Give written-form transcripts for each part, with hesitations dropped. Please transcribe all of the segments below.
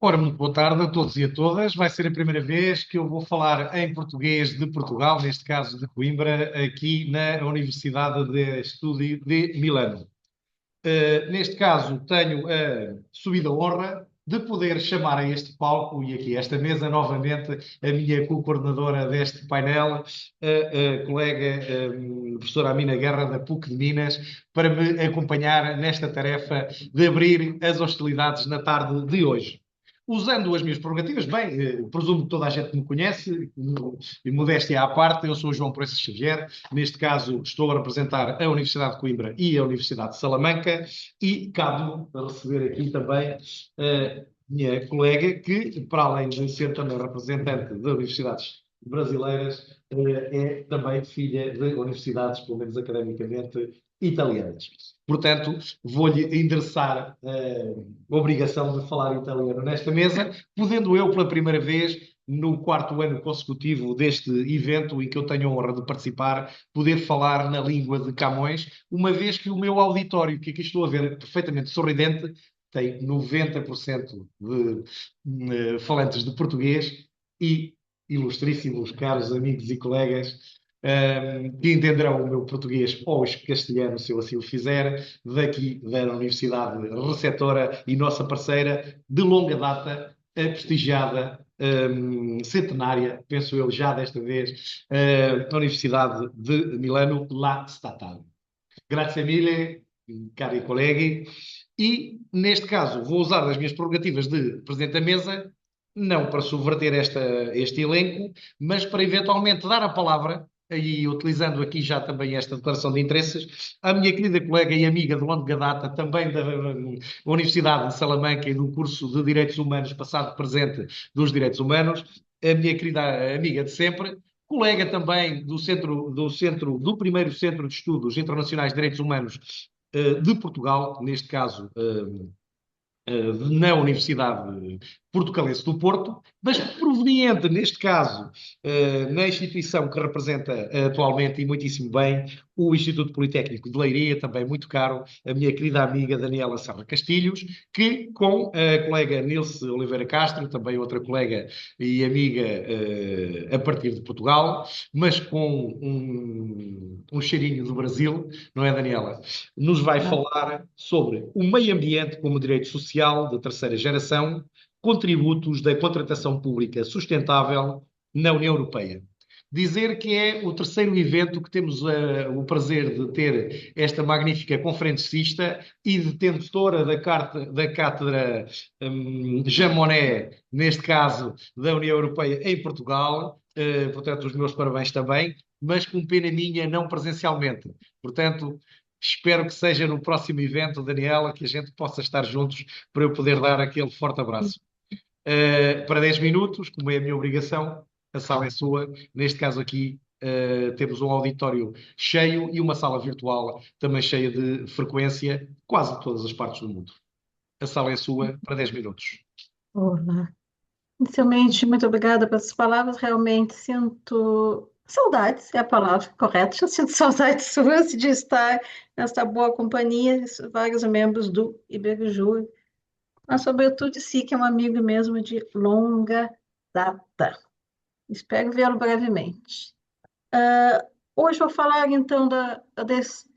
Ora, muito boa tarde a todos e a todas. Vai ser a primeira vez que eu vou falar em português de Portugal, neste caso de Coimbra, aqui na Universidade de Estúdio de Milano. Neste caso, tenho a subida honra de poder chamar a este palco e aqui a esta mesa novamente a minha co-coordenadora deste painel, a colega professora Amina Guerra, da PUC de Minas, para me acompanhar nesta tarefa de abrir as hostilidades na tarde de hoje. Usando as minhas prerrogativas, bem, presumo que toda a gente me conhece, e modéstia à parte, eu sou o João Proença Xavier, neste caso estou a representar a Universidade de Coimbra e a Universidade de Salamanca, e cabe-me receber aqui também a minha colega, que, para além de ser também representante de universidades brasileiras, é também filha de universidades, pelo menos academicamente, italianas. Portanto, vou-lhe endereçar a obrigação de falar italiano nesta mesa, podendo eu, pela primeira vez, no quarto ano consecutivo deste evento em que eu tenho a honra de participar, poder falar na língua de Camões, uma vez que o meu auditório, que aqui estou a ver perfeitamente sorridente, tem 90% de falantes de português e ilustríssimos caros amigos e colegas que entenderão o meu português ou castelhano, se eu assim o fizer, daqui da Universidade receptora e nossa parceira de longa data, a prestigiada, centenária, penso eu já desta vez, a Universidade de Milano, La Statale. Grazie mille, cari colleghi. E, neste caso, vou usar as minhas prerrogativas de Presidente da Mesa, não para subverter este elenco, mas para eventualmente dar a palavra, e utilizando aqui já também esta declaração de interesses, à minha querida colega e amiga de longa data, também da Universidade de Salamanca e do curso de Direitos Humanos, passado presente dos Direitos Humanos, a minha querida amiga de sempre, colega também do primeiro Centro de Estudos Internacionais de Direitos Humanos de Portugal, neste caso na Universidade Portucalense do Porto, mas proveniente, neste caso, na instituição que representa atualmente e muitíssimo bem, o Instituto Politécnico de Leiria, também muito caro, a minha querida amiga Daniela Serra Castilhos, que com a colega Nilce Oliveira Castro, também outra colega e amiga a partir de Portugal, mas com um cheirinho do Brasil, não é, Daniela? Nos vai falar sobre o meio ambiente como direito social de terceira geração, contributos da contratação pública sustentável na União Europeia. Dizer que é o terceiro evento que temos o prazer de ter esta magnífica conferencista e detentora da cátedra Jean Monnet, neste caso da União Europeia em Portugal. Portanto, os meus parabéns também, mas com pena minha, não presencialmente. Portanto, espero que seja no próximo evento, Daniela, que a gente possa estar juntos para eu poder dar aquele forte abraço. Para 10 minutos, como é a minha obrigação, a sala é sua. Neste caso aqui, temos um auditório cheio e uma sala virtual também cheia de frequência, quase todas as partes do mundo. A sala é sua para 10 minutos. Olá. Inicialmente, muito obrigada pelas palavras. Realmente sinto saudades, é a palavra correta. Eu sinto saudades suas de estar nessa boa companhia de vários membros do Iberjur, mas, sobretudo, de si, que é um amigo mesmo de longa data. Espero vê-lo brevemente. Hoje vou falar, então, deste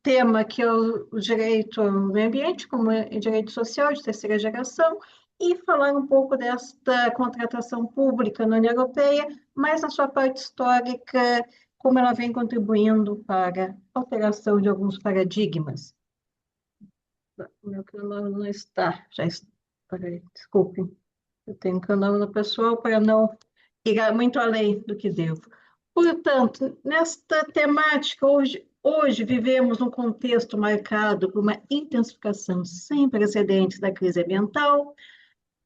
tema que é o direito ao meio ambiente, como é direito social de terceira geração, e falar um pouco desta contratação pública na União Europeia, mas na sua parte histórica, como ela vem contribuindo para a alteração de alguns paradigmas. O meu cronômetro não está, já está. Peraí, desculpe, eu tenho um cronômetro pessoal para não ir muito além do que devo. Portanto, nesta temática, hoje vivemos um contexto marcado por uma intensificação sem precedentes da crise ambiental,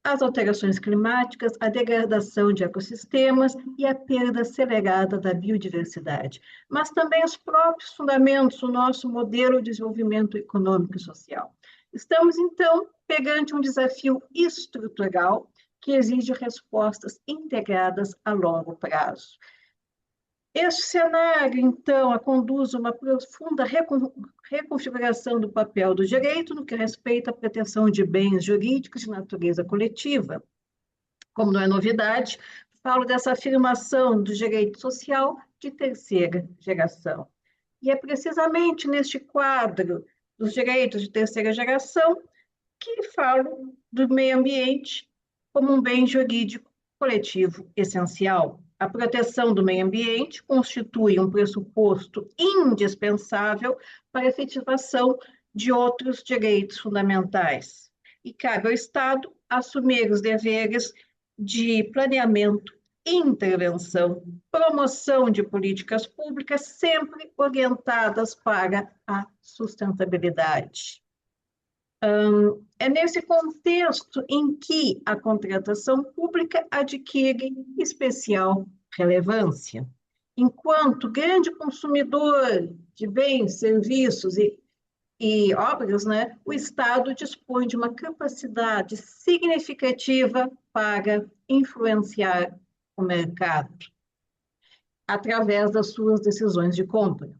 as alterações climáticas, a degradação de ecossistemas e a perda acelerada da biodiversidade, mas também os próprios fundamentos do nosso modelo de desenvolvimento econômico e social. Estamos, então, perante um desafio estrutural que exige respostas integradas a longo prazo. Este cenário, então, conduz a uma profunda reconfiguração do papel do direito no que respeita à proteção de bens jurídicos de natureza coletiva. Como não é novidade, falo dessa afirmação do direito social de terceira geração. E é precisamente neste quadro dos direitos de terceira geração que falo do meio ambiente como um bem jurídico coletivo essencial. A proteção do meio ambiente constitui um pressuposto indispensável para a efetivação de outros direitos fundamentais. E cabe ao Estado assumir os deveres de planeamento, intervenção, promoção de políticas públicas sempre orientadas para a sustentabilidade. É nesse contexto em que a contratação pública adquire especial relevância. Enquanto grande consumidor de bens, serviços e obras, né, o Estado dispõe de uma capacidade significativa para influenciar o mercado através das suas decisões de compra.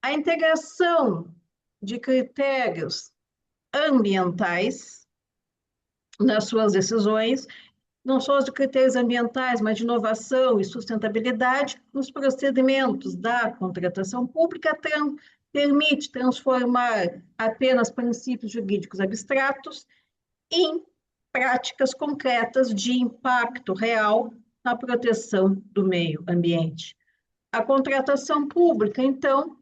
A integração de critérios ambientais nas suas decisões, não só de critérios ambientais, mas de inovação e sustentabilidade nos procedimentos da contratação pública, permite transformar apenas princípios jurídicos abstratos em práticas concretas de impacto real na proteção do meio ambiente. A contratação pública, então,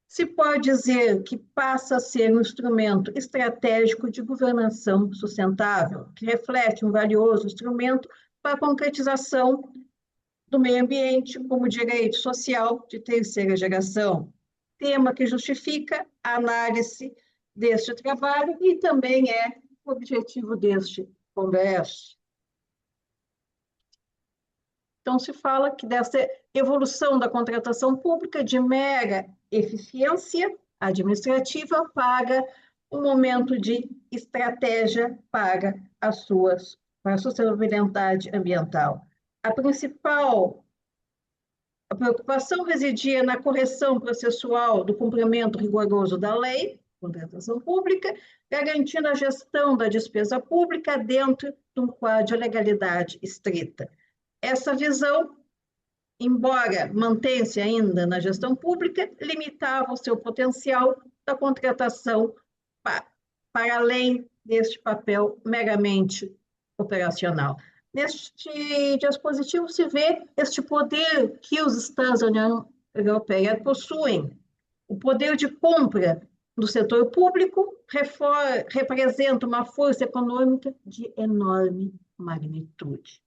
se pode dizer que passa a ser um instrumento estratégico de governação sustentável, que reflete um valioso instrumento para a concretização do meio ambiente como direito social de terceira geração, tema que justifica a análise deste trabalho e também é o objetivo deste congresso. Então, se fala que dessa evolução da contratação pública de mera eficiência administrativa para um momento de estratégia para para a sustentabilidade ambiental. A principal preocupação residia na correção processual do cumprimento rigoroso da lei, contratação pública, garantindo a gestão da despesa pública dentro de um quadro de legalidade estrita. Essa visão, embora mantenha-se ainda na gestão pública, limitava o seu potencial da contratação para além deste papel meramente operacional. Neste dispositivo se vê este poder que os Estados da União Europeia possuem. O poder de compra do setor público representa uma força econômica de enorme magnitude.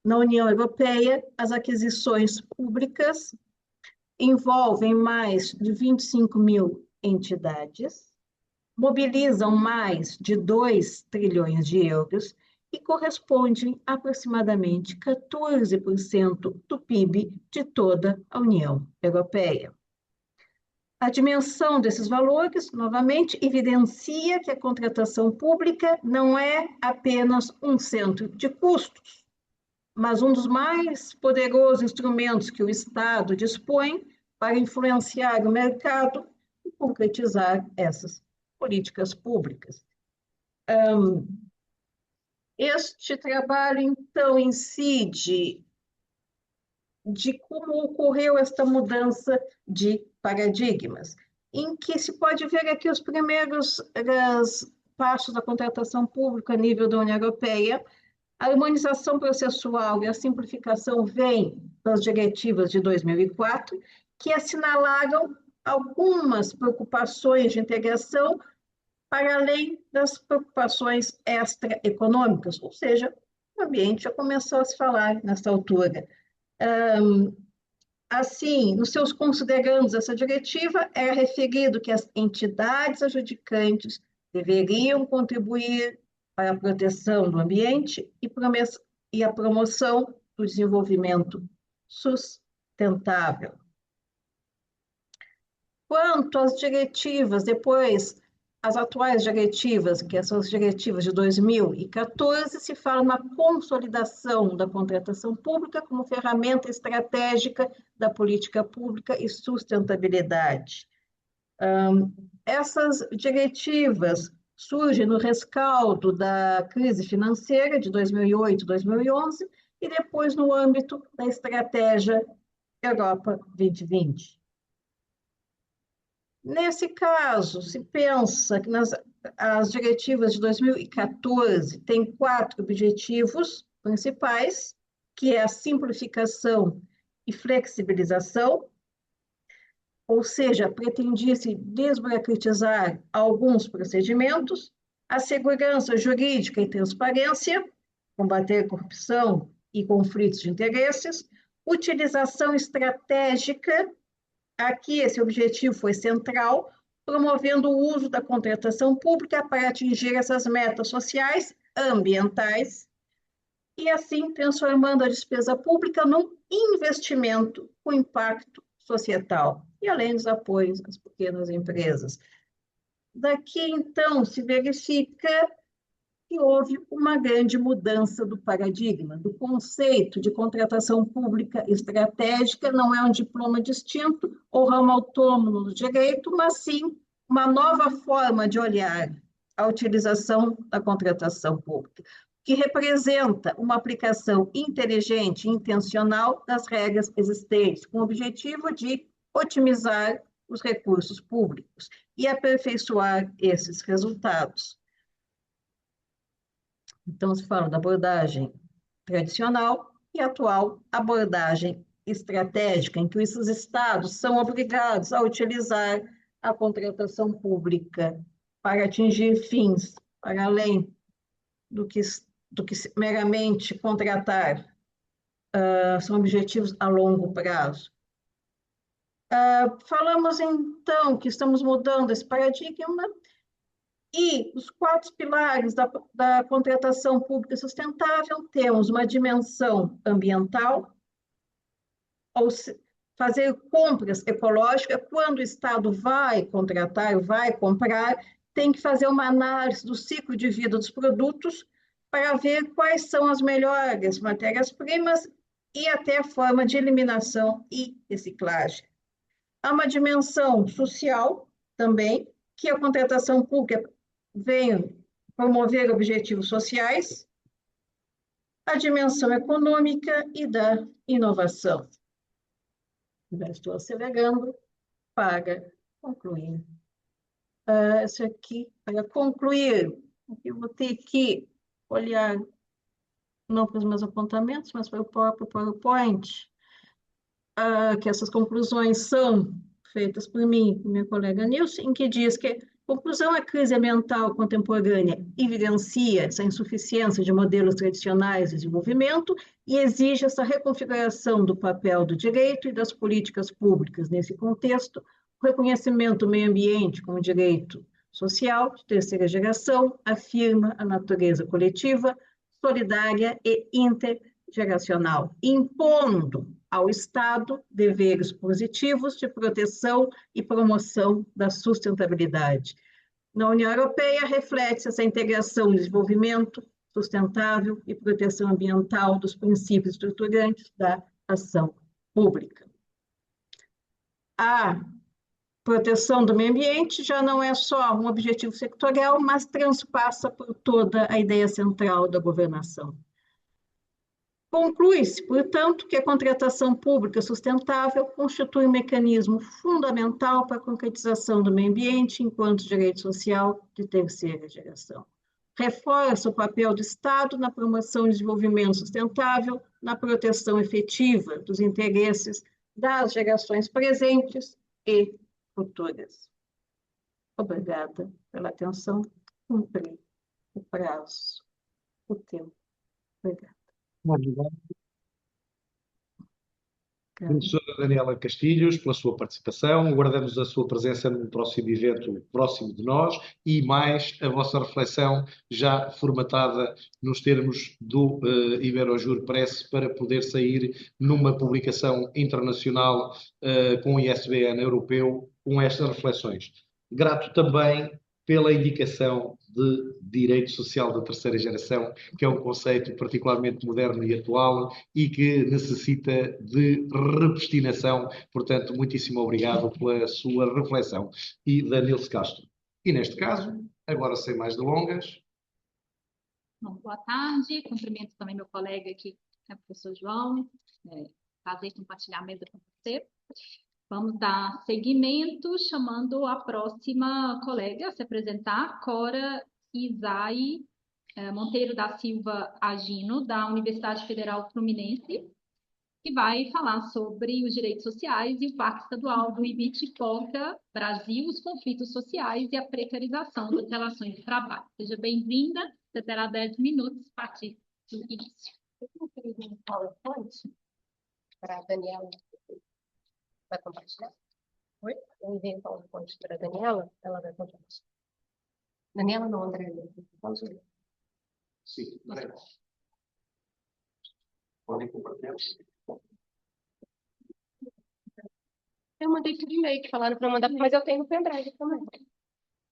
Na União Europeia, as aquisições públicas envolvem mais de 25 mil entidades, mobilizam mais de 2 trilhões de euros e correspondem a aproximadamente 14% do PIB de toda a União Europeia. A dimensão desses valores, novamente, evidencia que a contratação pública não é apenas um centro de custos, mas um dos mais poderosos instrumentos que o Estado dispõe para influenciar o mercado e concretizar essas políticas públicas. Este trabalho, então, incide de como ocorreu esta mudança de paradigmas, em que se pode ver aqui os primeiros passos da contratação pública a nível da União Europeia. A harmonização processual e a simplificação vêm das diretivas de 2004, que assinalaram algumas preocupações de integração para além das preocupações extraeconômicas, ou seja, o ambiente já começou a se falar nessa altura. Assim, nos seus considerandos dessa diretiva, era referido que as entidades adjudicantes deveriam contribuir para a proteção do ambiente e a promoção do desenvolvimento sustentável. Quanto às diretivas, depois as atuais diretivas, que são as diretivas de 2014, se fala na consolidação da contratação pública como ferramenta estratégica da política pública e sustentabilidade. Essas diretivas surgem no rescaldo da crise financeira de 2008, 2011 e depois no âmbito da estratégia Europa 2020. Nesse caso, se pensa que as diretivas de 2014 têm 4 objetivos principais, que é a simplificação e flexibilização, ou seja, pretendia-se desburocratizar alguns procedimentos, a segurança jurídica e transparência, combater corrupção e conflitos de interesses, utilização estratégica. Aqui, esse objetivo foi central, promovendo o uso da contratação pública para atingir essas metas sociais, ambientais, e assim transformando a despesa pública num investimento com impacto societal, e além dos apoios às pequenas empresas. Daqui, então, se verifica que houve uma grande mudança do paradigma, do conceito de contratação pública estratégica, não é um diploma distinto ou ramo autônomo do direito, mas sim uma nova forma de olhar a utilização da contratação pública, que representa uma aplicação inteligente e intencional das regras existentes, com o objetivo de otimizar os recursos públicos e aperfeiçoar esses resultados. Então, se fala da abordagem tradicional e atual abordagem estratégica, em que esses estados são obrigados a utilizar a contratação pública para atingir fins para além do que meramente contratar, são objetivos a longo prazo. Falamos, então, que estamos mudando esse paradigma e os 4 pilares da contratação pública sustentável, temos uma dimensão ambiental, ou fazer compras ecológicas. Quando o Estado vai contratar, vai comprar, tem que fazer uma análise do ciclo de vida dos produtos para ver quais são as melhores matérias-primas e até a forma de eliminação e reciclagem. Há uma dimensão social também, que a contratação pública vem promover objetivos sociais, a dimensão econômica e da inovação. Já estou acelerando para concluir. Esse aqui, para concluir, eu vou ter que olhar não para os meus apontamentos, mas para o próprio PowerPoint, que essas conclusões são feitas por mim e por minha colega Nilce, em que diz que conclusão, a crise ambiental contemporânea evidencia essa insuficiência de modelos tradicionais de desenvolvimento e exige essa reconfiguração do papel do direito e das políticas públicas. Nesse contexto, o reconhecimento do meio ambiente como direito social de terceira geração afirma a natureza coletiva, solidária e intergeracional, impondo ao Estado deveres positivos de proteção e promoção da sustentabilidade. Na União Europeia, reflete essa integração de desenvolvimento sustentável e proteção ambiental dos princípios estruturantes da ação pública. A proteção do meio ambiente já não é só um objetivo sectorial, mas transpassa por toda a ideia central da governação. Conclui-se, portanto, que a contratação pública sustentável constitui um mecanismo fundamental para a concretização do meio ambiente enquanto direito social de terceira geração. Reforça o papel do Estado na promoção do desenvolvimento sustentável, na proteção efetiva dos interesses das gerações presentes e futuras. Obrigada pela atenção. Cumpri o prazo, o tempo. Obrigada. Obrigado. Professora Daniela Castilhos, pela sua participação. Aguardamos a sua presença num próximo evento próximo de nós e mais a vossa reflexão já formatada nos termos do Iberojur Press para poder sair numa publicação internacional com o ISBN europeu com estas reflexões. Grato também pela indicação de direito social da terceira geração, que é um conceito particularmente moderno e atual e que necessita de repostinação. Portanto, muitíssimo obrigado pela sua reflexão. E da Nilce Castro. E neste caso, agora sem mais delongas. Bom, boa tarde, cumprimento também meu colega aqui, o professor João, prazer em compartilhar a mesa com você. Vamos dar seguimento, chamando a próxima colega a se apresentar, Cora Isai Monteiro da Silva Agino, da Universidade Federal Fluminense, que vai falar sobre os direitos sociais e o Pacto Estadual do Ibitipoca, Brasil, os conflitos sociais e a precarização das relações de trabalho. Seja bem-vinda, você terá 10 minutos a partir do início. Eu queria um PowerPoint para a Daniela. Vai compartilhar? Oi? Eu enviei um PowerPoint para a Daniela, ela vai compartilhar. Daniela não, André. Vamos ver. Sim, podem compartilhar. Eu mandei por e-mail que falaram para mandar, mas eu tenho no pendrive também.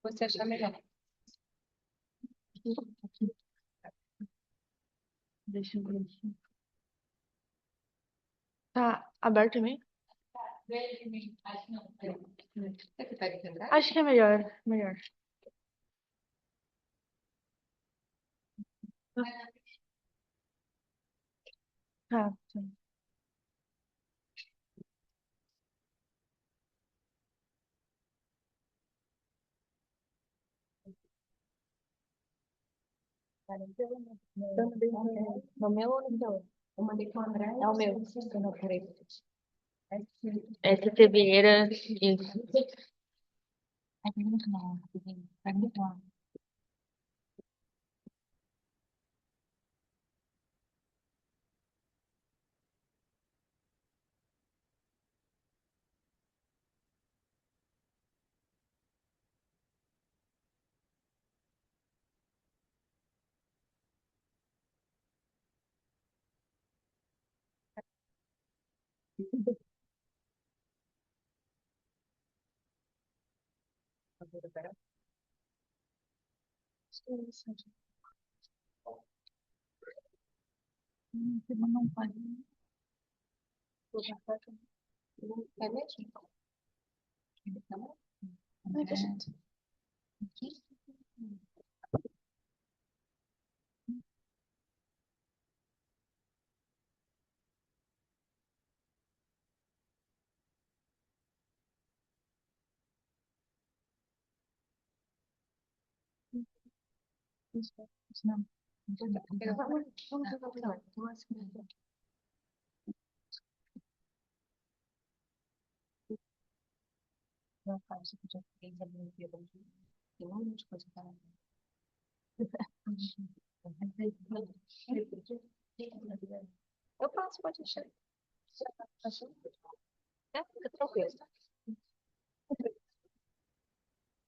Você achar melhor. Deixa eu ver aqui. Tá aberto também? Você que pega o pendrive? Acho que é melhor, melhor. Tá, tá. No meu ou no seu? Eu mandei com o André. É o meu. Não, peraí. ST Vieira, isso. É mesmo? Não faz, você podia ter tem um monte de coisa para eu passo, pode deixar. Fica tranquilo.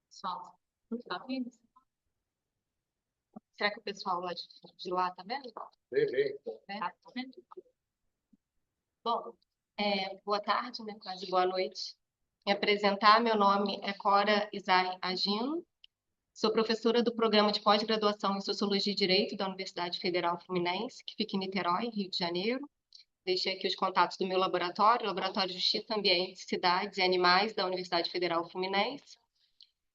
Pessoal, tá vendo? Será que o pessoal lá de lá tá vendo? Tá vendo? Bom, boa tarde, né? Quase boa noite. Me apresentar, meu nome é Cora Isai Agino, sou professora do programa de pós-graduação em Sociologia e Direito da Universidade Federal Fluminense, que fica em Niterói, Rio de Janeiro. Deixei aqui os contatos do meu laboratório, Laboratório de Justiça, Ambiente, Cidades e Animais da Universidade Federal Fluminense.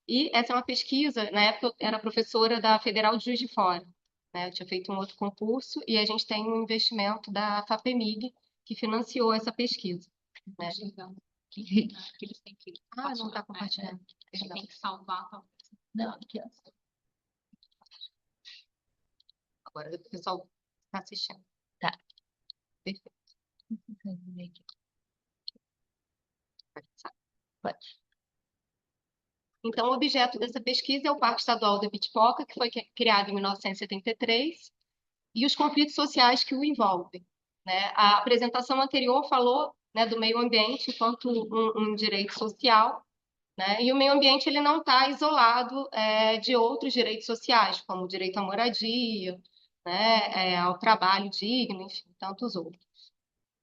E essa é uma pesquisa, na época eu era professora da Federal de Juiz de Fora, né? Eu tinha feito um outro concurso e a gente tem um investimento da FAPEMIG que financiou essa pesquisa, né? Que eles têm que Não está compartilhando. a gente tem que salvar. Tá? Não, aqui, ó. Agora o pessoal está assistindo. Tá. Perfeito. Pode. Então, o objeto dessa pesquisa é o Parque Estadual do Ibitipoca, que foi criado em 1973, e os conflitos sociais que o envolvem, né? A apresentação anterior falou, né, do meio ambiente enquanto um direito social, né? E o meio ambiente ele não está isolado de outros direitos sociais, como o direito à moradia, né, ao trabalho digno, enfim, tantos outros.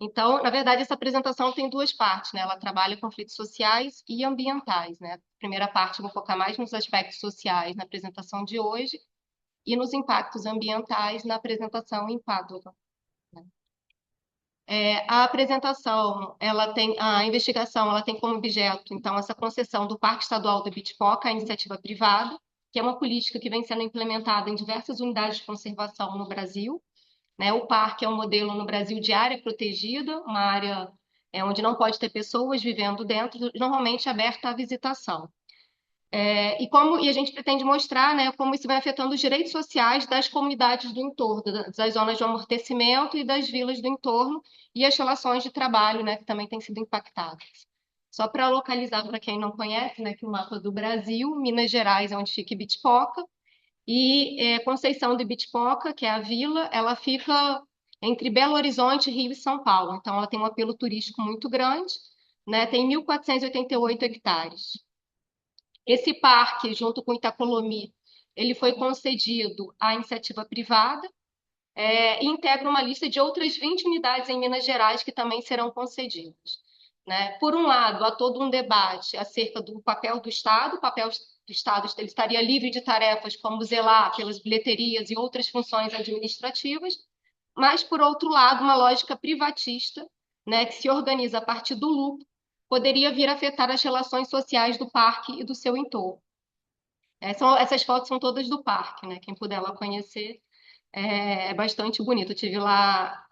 Então, na verdade, essa apresentação tem duas partes, né? Ela trabalha conflitos sociais e ambientais, né? A primeira parte eu vou focar mais nos aspectos sociais na apresentação de hoje e nos impactos ambientais na apresentação em Pádua. A apresentação, a investigação, ela tem como objeto, então, essa concessão do Parque Estadual do Ibitipoca à iniciativa privada, que é uma política que vem sendo implementada em diversas unidades de conservação no Brasil, né? O parque é um modelo no Brasil de área protegida, uma área onde não pode ter pessoas vivendo dentro, normalmente aberta à visitação. E a gente pretende mostrar, né, como isso vai afetando os direitos sociais das comunidades do entorno, das zonas de amortecimento e das vilas do entorno, e as relações de trabalho, né, que também têm sido impactadas. Só para localizar para quem não conhece, né, que o mapa do Brasil, Minas Gerais é onde fica Ibitipoca, e Conceição do Ibitipoca, que é a vila, ela fica entre Belo Horizonte, Rio e São Paulo. Então, ela tem um apelo turístico muito grande, né, tem 1.488 hectares. Esse parque, junto com Itacolomi, ele foi concedido à iniciativa privada e integra uma lista de outras 20 unidades em Minas Gerais que também serão concedidas. Né? Por um lado, há todo um debate acerca do papel do Estado. O papel do Estado ele estaria livre de tarefas como zelar pelas bilheterias e outras funções administrativas, mas, por outro lado, uma lógica privatista, né, que se organiza a partir do lucro, poderia vir a afetar as relações sociais do parque e do seu entorno. Essas fotos são todas do parque, né? Quem puder lá conhecer, é bastante bonito. Eu estive lá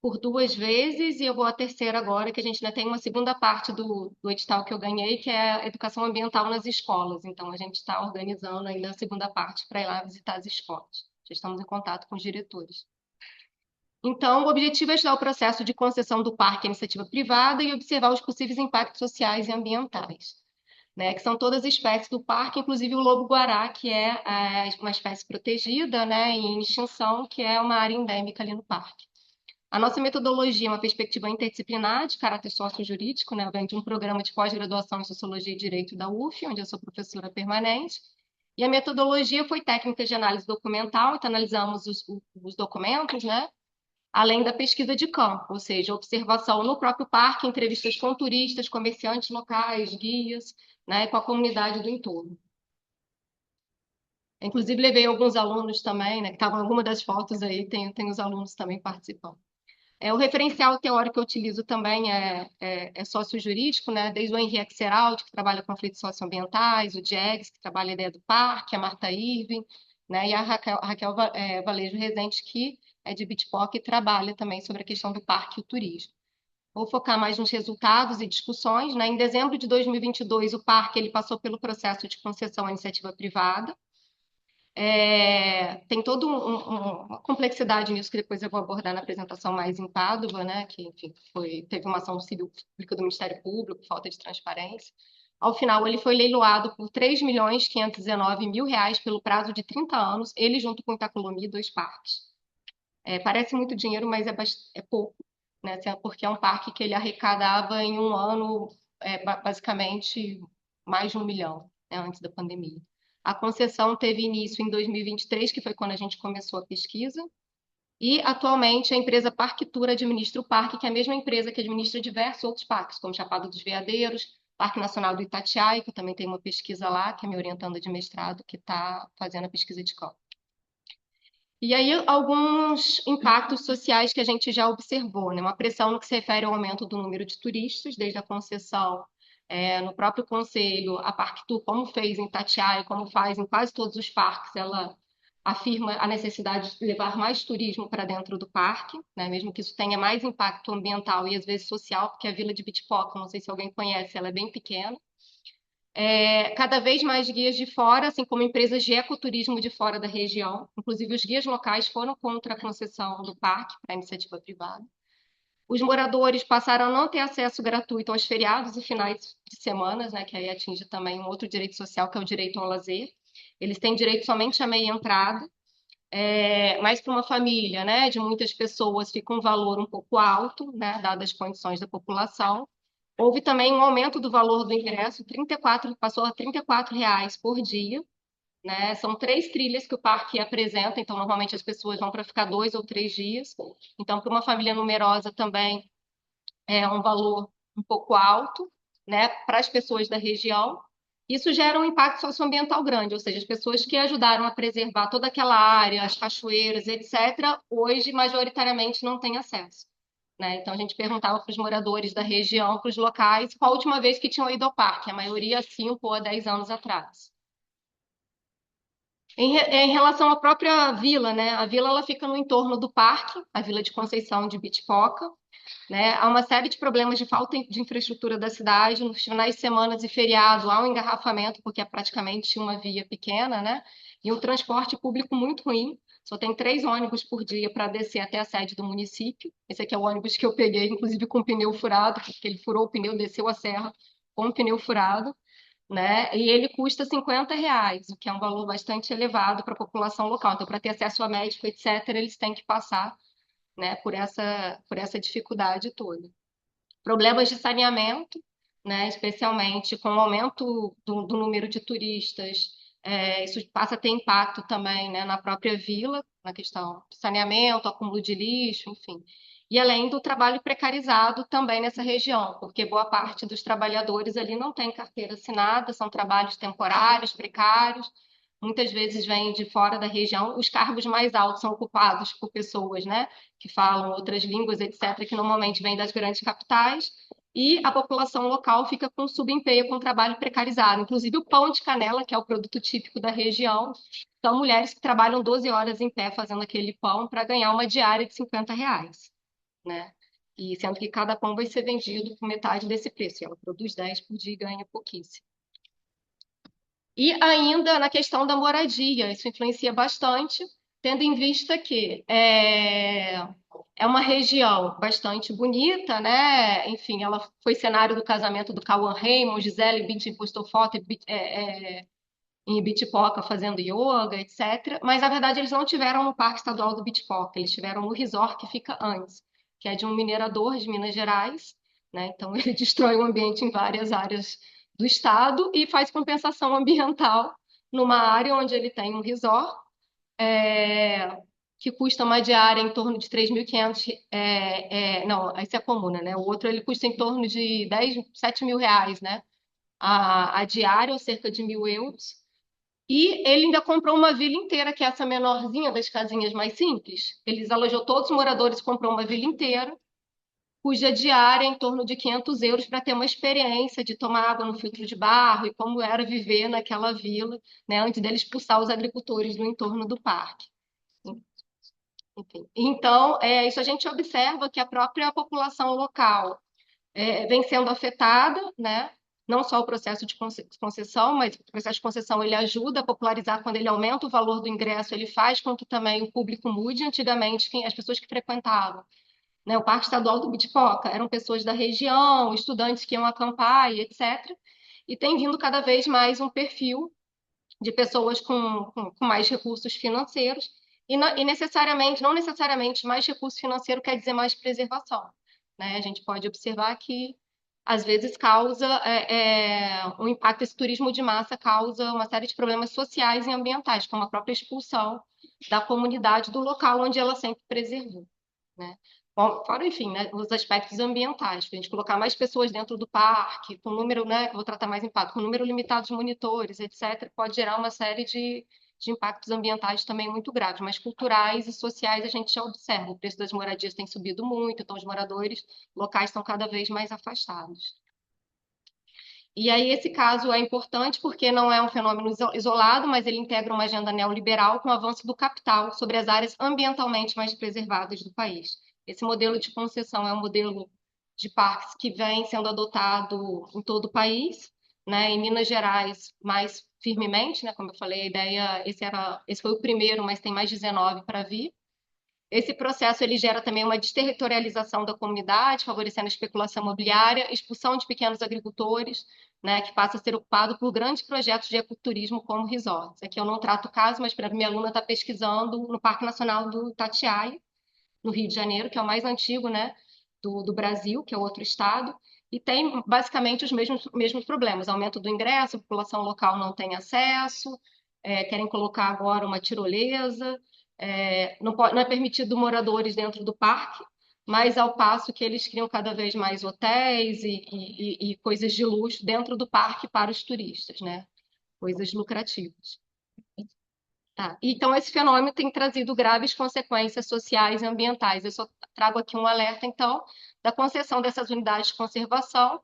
por 2 vezes e eu vou à terceira agora, que a gente ainda tem uma segunda parte do edital que eu ganhei, que é a educação ambiental nas escolas. Então, a gente está organizando ainda a segunda parte para ir lá visitar as escolas. Já estamos em contato com os diretores. Então, o objetivo é estudar o processo de concessão do parque à iniciativa privada e observar os possíveis impactos sociais e ambientais, né, que são todas as espécies do parque, inclusive o lobo-guará, que é uma espécie protegida, né, em extinção, que é uma área endêmica ali no parque. A nossa metodologia é uma perspectiva interdisciplinar de caráter sócio-jurídico, né, vem de um programa de pós-graduação em Sociologia e Direito da UF, onde eu sou professora permanente, e a metodologia foi técnica de análise documental, então analisamos os documentos, né, além da pesquisa de campo, ou seja, observação no próprio parque, entrevistas com turistas, comerciantes locais, guias, né, com a comunidade do entorno. Inclusive, levei alguns alunos também, né, que estavam em alguma das fotos aí, tem os alunos também participando. O referencial teórico que eu utilizo também é sócio-jurídico, né, desde o Henri Axeraldi, que trabalha conflitos socioambientais, o Diegues, que trabalha a ideia do parque, a Marta Irving, né, e a Raquel Valejo Rezende, que é de Ibitipoca e trabalha também sobre a questão do parque e o turismo. Vou focar mais nos resultados e discussões, né? Em dezembro de 2022, o parque ele passou pelo processo de concessão à iniciativa privada. Tem toda uma complexidade nisso que depois eu vou abordar na apresentação mais em Pádua, né? Que, enfim, teve uma ação civil pública do Ministério Público, falta de transparência. Ao final, ele foi leiloado por R$ 3.519.000 pelo prazo de 30 anos, ele junto com Itacolomi, 2 parques. Parece muito dinheiro, mas é pouco, né? Porque é um parque que ele arrecadava em um ano, basicamente, mais de 1 milhão, né, antes da pandemia. A concessão teve início em 2023, que foi quando a gente começou a pesquisa, e atualmente a empresa Parquetura administra o parque, que é a mesma empresa que administra diversos outros parques, como Chapada dos Veadeiros, Parque Nacional do Itatiaia, que eu também tenho uma pesquisa lá, que é minha orientanda de mestrado, que está fazendo a pesquisa de campo. E aí, alguns impactos sociais que a gente já observou, né? Uma pressão no que se refere ao aumento do número de turistas, desde a concessão, no próprio conselho, a Parquetur, como fez em Itatiaia, como faz em quase todos os parques, ela afirma a necessidade de levar mais turismo para dentro do parque, né? Mesmo que isso tenha mais impacto ambiental e às vezes social, porque a Vila de Ibitipoca, não sei se alguém conhece, ela é bem pequena. Cada vez mais guias de fora, assim como empresas de ecoturismo de fora da região. Inclusive, os guias locais foram contra a concessão do parque para a iniciativa privada. Os moradores passaram a não ter acesso gratuito aos feriados e finais de semana, né, que aí atinge também um outro direito social, que é o direito ao lazer. Eles têm direito somente à meia entrada, mas para uma família, né, de muitas pessoas fica um valor um pouco alto, né, dadas as condições da população. Houve também um aumento do valor do ingresso, passou a R$ 34 por dia, né? São 3 trilhas que o parque apresenta, então normalmente as pessoas vão para ficar 2 ou 3 dias. Então, para uma família numerosa também, é um valor um pouco alto, né, para as pessoas da região. Isso gera um impacto socioambiental grande, ou seja, as pessoas que ajudaram a preservar toda aquela área, as cachoeiras, etc., hoje majoritariamente não têm acesso, né? Então a gente perguntava para os moradores da região, para os locais, qual a última vez que tinham ido ao parque, a maioria há 5 ou 10 anos atrás. Em relação à própria vila, né? A vila ela fica no entorno do parque, a Vila de Conceição de Bitipoca, né? Há uma série de problemas de falta de infraestrutura da cidade. Nos finais de semana e feriado há um engarrafamento, porque é praticamente uma via pequena, né? E um transporte público muito ruim. Só tem 3 ônibus por dia para descer até a sede do município. Esse aqui é o ônibus que eu peguei, inclusive com o pneu furado, porque ele furou o pneu, desceu a serra com o pneu furado, né? E ele custa R$ 50, o que é um valor bastante elevado para a população local. Então, para ter acesso a médico, etc., eles têm que passar, né, por essa dificuldade toda. Problemas de saneamento, né, especialmente com o aumento do número de turistas, isso passa a ter impacto também, né, na própria vila, na questão do saneamento, acúmulo de lixo, enfim. E além do trabalho precarizado também nessa região, porque boa parte dos trabalhadores ali não tem carteira assinada, são trabalhos temporários, precários, muitas vezes vêm de fora da região. Os cargos mais altos são ocupados por pessoas, né, que falam outras línguas, etc., que normalmente vêm das grandes capitais, e a população local fica com subemprego, com trabalho precarizado. Inclusive o pão de canela, que é o produto típico da região, são mulheres que trabalham 12 horas em pé fazendo aquele pão para ganhar uma diária de R$ 50, né? E sendo que cada pão vai ser vendido por metade desse preço. E ela produz 10 por dia e ganha pouquíssimo. E ainda na questão da moradia, isso influencia bastante, tendo em vista que é uma região bastante bonita, né? Enfim, ela foi cenário do casamento do Cauã Raymond, Gisele Bündchen postou foto em Bitipoca fazendo yoga, etc. Mas, na verdade, eles não tiveram no Parque Estadual do Bitipoca, eles tiveram no resort que fica antes, que é de um minerador de Minas Gerais, né? Então, ele destrói o ambiente em várias áreas do estado e faz compensação ambiental numa área onde ele tem um resort, que custa uma diária em torno de 3.500, não, esse é a comuna, né? O outro ele custa em torno de 7 mil reais, né? A diária, ou cerca de 1.000 euros. E ele ainda comprou uma vila inteira, que é essa menorzinha das casinhas mais simples. Ele alojou todos os moradores, comprou uma vila inteira, cuja diária é em torno de 500 euros para ter uma experiência de tomar água no filtro de barro e como era viver naquela vila, né, antes dele expulsar os agricultores do entorno do parque. Enfim. Então, isso a gente observa que a própria população local vem sendo afetada, né? Não só o processo de concessão, mas o processo de concessão ele ajuda a popularizar. Quando ele aumenta o valor do ingresso, ele faz com que também o público mude. Antigamente, as pessoas que frequentavam, né, o Parque Estadual do Bitipoca eram pessoas da região, estudantes que iam acampar e etc. E tem vindo cada vez mais um perfil de pessoas com mais recursos financeiros, e não necessariamente mais recurso financeiro quer dizer mais preservação, né? A gente pode observar que às vezes causa um impacto, esse turismo de massa causa uma série de problemas sociais e ambientais, como a própria expulsão da comunidade do local onde ela sempre preservou, né? Bom, fora, enfim, né, os aspectos ambientais, para a gente colocar mais pessoas dentro do parque, com número, né, que eu vou tratar mais impacto, com número limitado de monitores, etc., pode gerar uma série de impactos ambientais também muito graves, mas culturais e sociais a gente já observa. O preço das moradias tem subido muito, então os moradores locais estão cada vez mais afastados. E aí esse caso é importante porque não é um fenômeno isolado, mas ele integra uma agenda neoliberal com o avanço do capital sobre as áreas ambientalmente mais preservadas do país. Esse modelo de concessão é um modelo de parques que vem sendo adotado em todo o país, né? Em Minas Gerais, mais firmemente, né? Como eu falei, a ideia, esse foi o primeiro, mas tem mais 19 para vir. Esse processo ele gera também uma desterritorialização da comunidade, favorecendo a especulação imobiliária, expulsão de pequenos agricultores, né, que passa a ser ocupado por grandes projetos de ecoturismo como resorts. Aqui eu não trato o caso, mas para minha aluna está pesquisando no Parque Nacional do Itatiaia, no Rio de Janeiro, que é o mais antigo, né, do Brasil, que é outro estado, e tem basicamente os mesmos problemas: aumento do ingresso, a população local não tem acesso, querem colocar agora uma tirolesa, não é permitido moradores dentro do parque, mas ao passo que eles criam cada vez mais hotéis e coisas de luxo dentro do parque para os turistas, né? Coisas lucrativas. Tá. Então, esse fenômeno tem trazido graves consequências sociais e ambientais. Eu só trago aqui um alerta, então, da concessão dessas unidades de conservação,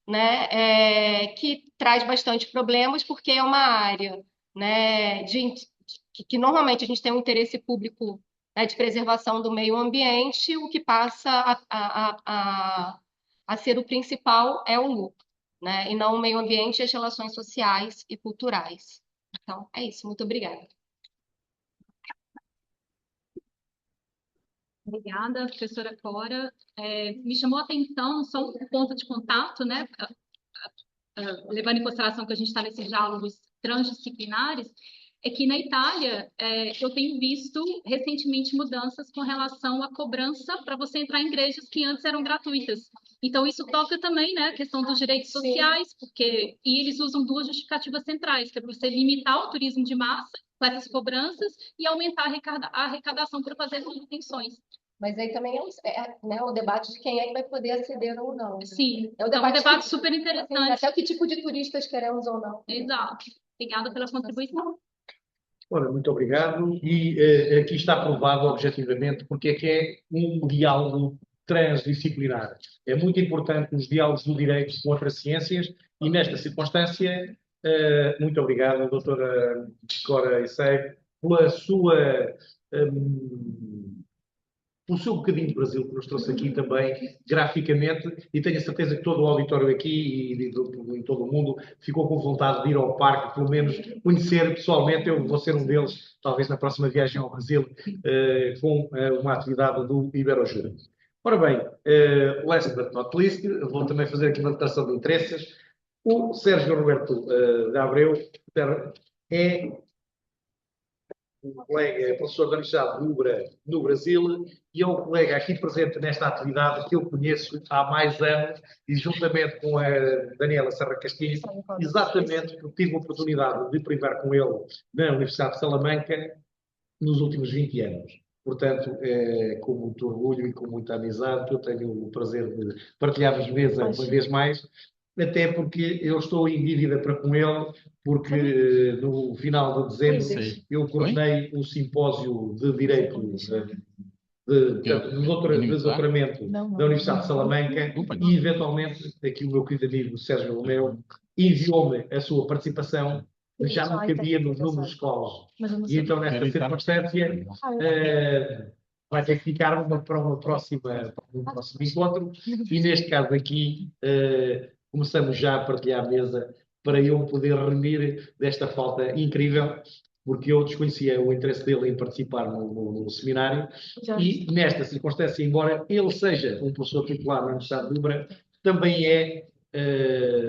né, que traz bastante problemas, porque é uma área, né, que normalmente a gente tem um interesse público, né, de preservação do meio ambiente, o que passa a ser o principal é o lucro, né, e não o meio ambiente e as relações sociais e culturais. Então, é isso. Muito obrigada. Obrigada, professora Cora. Me chamou a atenção só um ponto de contato, né? Levando em consideração que a gente está nesses diálogos transdisciplinares, é que na Itália eu tenho visto recentemente mudanças com relação à cobrança para você entrar em igrejas que antes eram gratuitas. Então, isso toca também, né, a questão dos direitos sociais, e eles usam duas justificativas centrais, que é para você limitar o turismo de massa com essas cobranças e aumentar a arrecadação para fazer as manutenções. Mas aí também né, o debate de quem é que vai poder aceder ou não, né? Sim, É um então é um debate super assim, interessante. até que tipo de turistas queremos ou não. Exato. Obrigada pela contribuição. Ora, muito obrigado. E aqui está provado objetivamente porque é que é um diálogo transdisciplinar. É muito importante os diálogos do direito com outras ciências e, nesta circunstância, muito obrigado, doutora Cora Isseig, pela sua, pelo seu bocadinho de Brasil que nos trouxe aqui também, graficamente, e tenho a certeza que todo o auditório aqui e em todo o mundo ficou com vontade de ir ao parque, pelo menos conhecer pessoalmente. Eu vou ser um deles, talvez na próxima viagem ao Brasil, com uma atividade do Iberojur. Ora bem, last but not least, vou também fazer aqui uma declaração de interesses. O Sérgio Roberto de Abreu é um colega, professor da Universidade de Ubra, no Brasil, e é um colega aqui presente nesta atividade que eu conheço há mais anos, e juntamente com a Daniela Serra Castilho, exatamente porque tive a oportunidade de privar com ele na Universidade de Salamanca nos últimos 20 anos. Portanto, com muito orgulho e com muita amizade, que eu tenho o prazer de partilhar-vos mesa uma vez mais, até porque eu estou em dívida para com ele, porque no final de dezembro eu coordenei um simpósio de Direito de doutoramento da Universidade de Salamanca e, eventualmente, aqui o meu querido amigo Sérgio Romeu enviou-me a sua participação, já não cabia nos números escolas. E então, nesta circunstância, vai ter que ficar para um próximo encontro. E neste caso aqui, começamos já a partilhar a mesa para eu poder remir desta falta incrível, porque eu desconhecia o interesse dele em participar no seminário. E nesta circunstância, embora ele seja um professor titular na Universidade de Ubra, também é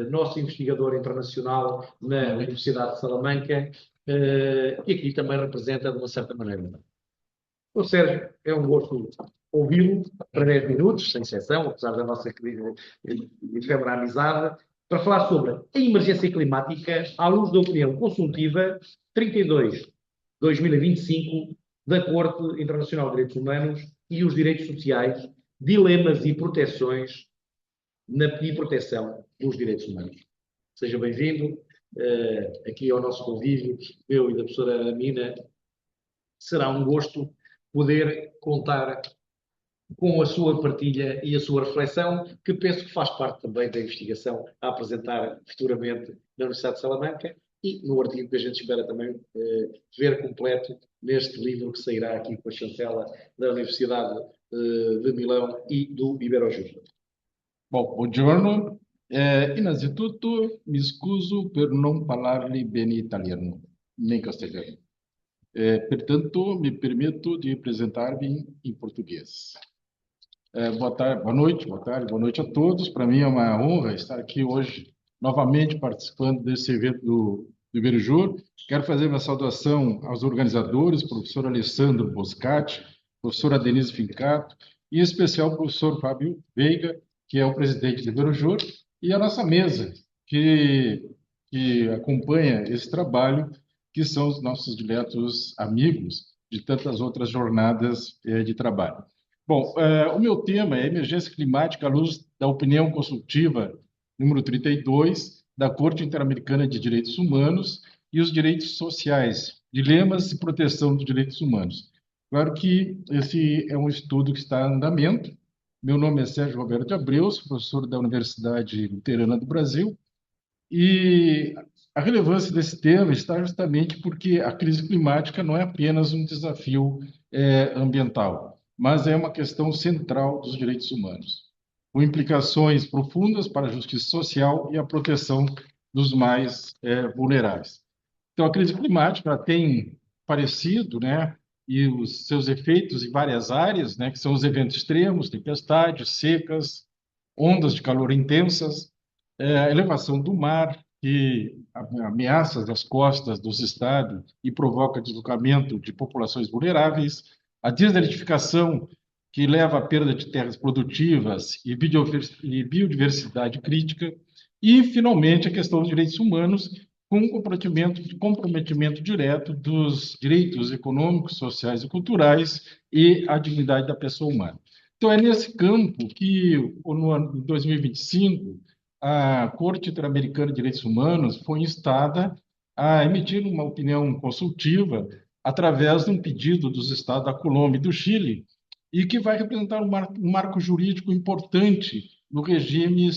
nosso investigador internacional na Universidade de Salamanca, e aqui também representa de uma certa maneira. O Sérgio, é um gosto ouvi-lo para 10 minutos, sem exceção, apesar da nossa efêmera amizade, para falar sobre a emergência climática à luz da opinião consultiva 32/2025 da Corte Internacional de Direitos Humanos e os Direitos Sociais, dilemas e proteções e proteção dos direitos humanos. Seja bem-vindo aqui ao nosso convívio, eu e da professora Amina. Será um gosto poder contar com a sua partilha e a sua reflexão, que penso que faz parte também da investigação a apresentar futuramente na Universidade de Salamanca e no artigo que a gente espera também ver completo neste livro que sairá aqui com a chancela da Universidade de Milão e do Iberojur. Bom, buongiorno. Innanzitutto mi scuso per non parlarle bene italiano, nem castelhano. Portanto, me permito de apresentar-me em português. Boa tarde, boa noite, boa tarde, boa noite a todos. Para mim é uma honra estar aqui hoje, novamente participando desse evento do Iberojur. Quero fazer uma saudação aos organizadores, professor Alessandro Boscati, professora Denise Fincato, e em especial o professor Fábio Veiga, que é o presidente do Iberojur, e a nossa mesa, que acompanha esse trabalho, que são os nossos diletos amigos de tantas outras jornadas de trabalho. Bom, o meu tema é emergência climática à luz da opinião consultiva número 32 da Corte Interamericana de Direitos Humanos e os direitos sociais, dilemas e proteção dos direitos humanos. Claro que esse é um estudo que está em andamento. Meu nome é Sérgio Roberto de Abreu, sou professor da Universidade Luterana do Brasil, e a relevância desse tema está justamente porque a crise climática não é apenas um desafio ambiental, mas é uma questão central dos direitos humanos, com implicações profundas para a justiça social e a proteção dos mais vulneráveis. Então, a crise climática ela tem parecido, né, e os seus efeitos em várias áreas, né, que são os eventos extremos, tempestades, secas, ondas de calor intensas, a elevação do mar, que ameaça as costas dos estados e provoca deslocamento de populações vulneráveis, a desertificação, que leva à perda de terras produtivas e biodiversidade crítica, e, finalmente, a questão dos direitos humanos, com comprometimento direto dos direitos econômicos, sociais e culturais e a dignidade da pessoa humana. Então, é nesse campo que, no ano de 2025, a Corte Interamericana de Direitos Humanos foi instada a emitir uma opinião consultiva através de um pedido dos estados da Colômbia e do Chile, e que vai representar um marco jurídico importante no regime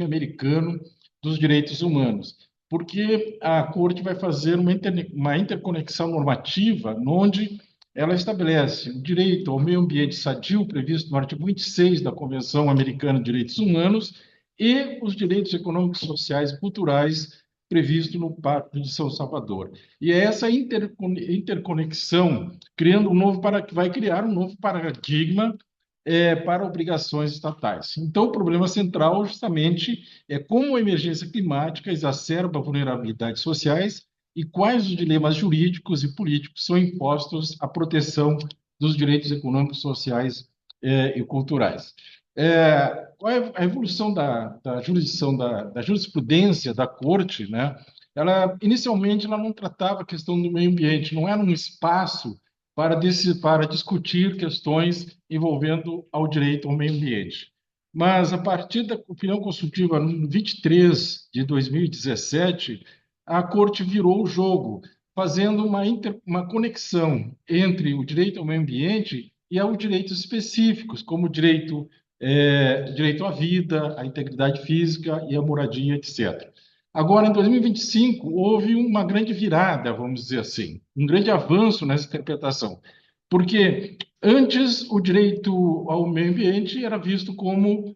americano dos direitos humanos, porque a Corte vai fazer uma interconexão normativa, onde ela estabelece o direito ao meio ambiente sadio, previsto no artigo 26 da Convenção Americana de Direitos Humanos, e os direitos econômicos, sociais e culturais previsto no Pacto de São Salvador. E é essa interconexão que vai criar um novo paradigma para obrigações estatais. Então, o problema central, justamente, é como a emergência climática exacerba vulnerabilidades sociais e quais os dilemas jurídicos e políticos são impostos à proteção dos direitos econômicos, sociais e culturais. Qual é a evolução da jurisdição, da jurisprudência da Corte, né? Inicialmente, ela não tratava a questão do meio ambiente, não era um espaço para discutir questões envolvendo ao direito ao meio ambiente. Mas, a partir da opinião consultiva no 23 de 2017, a Corte virou o jogo, fazendo uma conexão entre o direito ao meio ambiente e aos direitos específicos, como direito à vida, à integridade física e à moradia, etc. Agora, em 2025, houve uma grande virada, vamos dizer assim, um grande avanço nessa interpretação, porque antes o direito ao meio ambiente era visto como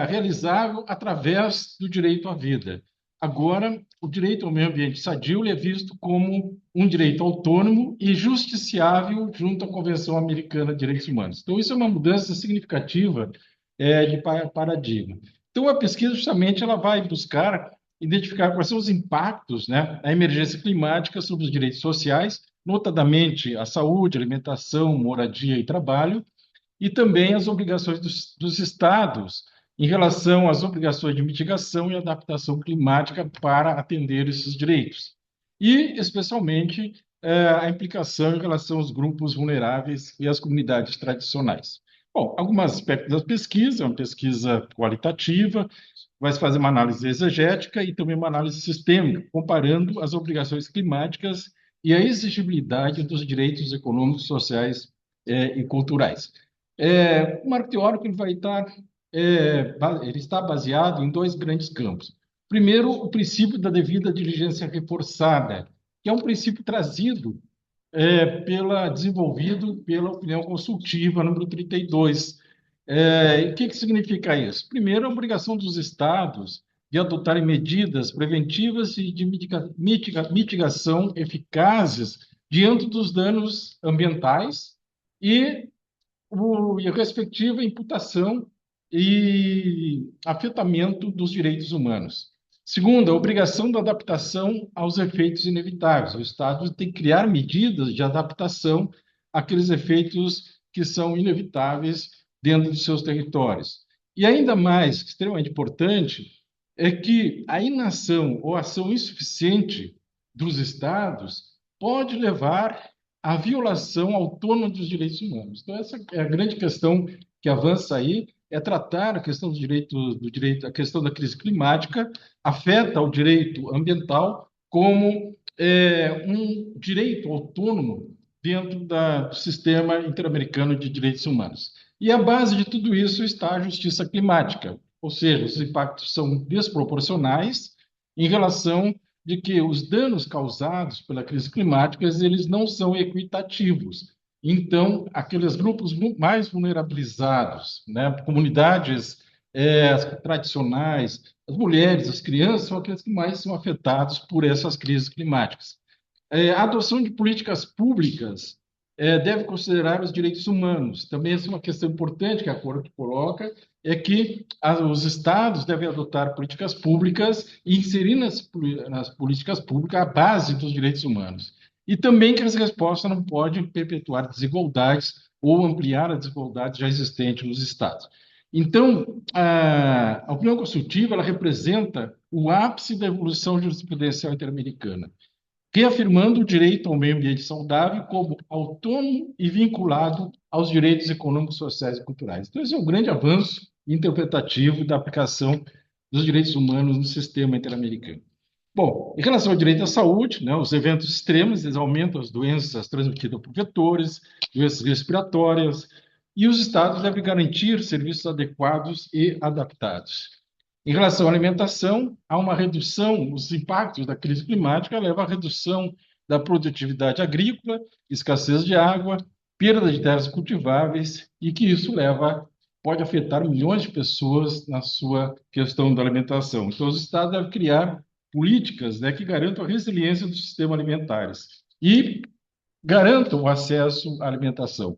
realizável através do direito à vida. Agora, o direito ao meio ambiente sadio é visto como um direito autônomo e justiciável junto à Convenção Americana de Direitos Humanos. Então, isso é uma mudança significativa de paradigma. Então, a pesquisa, justamente, ela vai buscar identificar quais são os impactos, né, da emergência climática sobre os direitos sociais, notadamente a saúde, alimentação, moradia e trabalho, e também as obrigações dos estados em relação às obrigações de mitigação e adaptação climática para atender esses direitos. E, especialmente, a implicação em relação aos grupos vulneráveis e às comunidades tradicionais. Bom, alguns aspectos da pesquisa, é uma pesquisa qualitativa, vai se fazer uma análise exegética e também uma análise sistêmica, comparando as obrigações climáticas e a exigibilidade dos direitos econômicos, sociais e culturais. O marco teórico ele está baseado em dois grandes campos. Primeiro, o princípio da devida diligência reforçada, que é um princípio trazido desenvolvido pela opinião consultiva número 32. O que significa isso? Primeiro, a obrigação dos estados de adotarem medidas preventivas e de mitigação eficazes diante dos danos ambientais e a respectiva imputação e afetamento dos direitos humanos. Segundo, a obrigação da adaptação aos efeitos inevitáveis. O Estado tem que criar medidas de adaptação àqueles efeitos que são inevitáveis dentro de seus territórios. E ainda mais, extremamente importante, é que a inação ou ação insuficiente dos Estados pode levar a violação autônoma dos direitos humanos. Então, essa é a grande questão que avança aí, é tratar a questão a questão da crise climática, afeta o direito ambiental como um direito autônomo dentro do sistema interamericano de direitos humanos. E a base de tudo isso está a justiça climática, ou seja, os impactos são desproporcionais em relação de que os danos causados pela crise climática eles não são equitativos. Então, aqueles grupos mais vulnerabilizados, né, comunidades tradicionais, as mulheres, as crianças, são aqueles que mais são afetados por essas crises climáticas. A adoção de políticas públicas deve considerar os direitos humanos. Também essa é uma questão importante que a Corte coloca, é que os estados devem adotar políticas públicas e inserir nas políticas públicas a base dos direitos humanos. E também que as respostas não podem perpetuar desigualdades ou ampliar a desigualdade já existente nos estados. Então, a opinião consultiva ela representa o ápice da evolução jurisprudencial interamericana, reafirmando o direito ao meio ambiente saudável como autônomo e vinculado aos direitos econômicos, sociais e culturais. Então, esse é um grande avanço interpretativo da aplicação dos direitos humanos no sistema interamericano. Bom, em relação ao direito à saúde, né, os eventos extremos eles aumentam as doenças transmitidas por vetores, doenças respiratórias, e os estados devem garantir serviços adequados e adaptados. Em relação à alimentação, há uma redução, os impactos da crise climática levam à redução da produtividade agrícola, escassez de água, perda de terras cultiváveis, e que isso pode afetar milhões de pessoas na sua questão da alimentação. Então, os estados devem criar políticas, né, que garantam a resiliência dos sistemas alimentares e garantam o acesso à alimentação.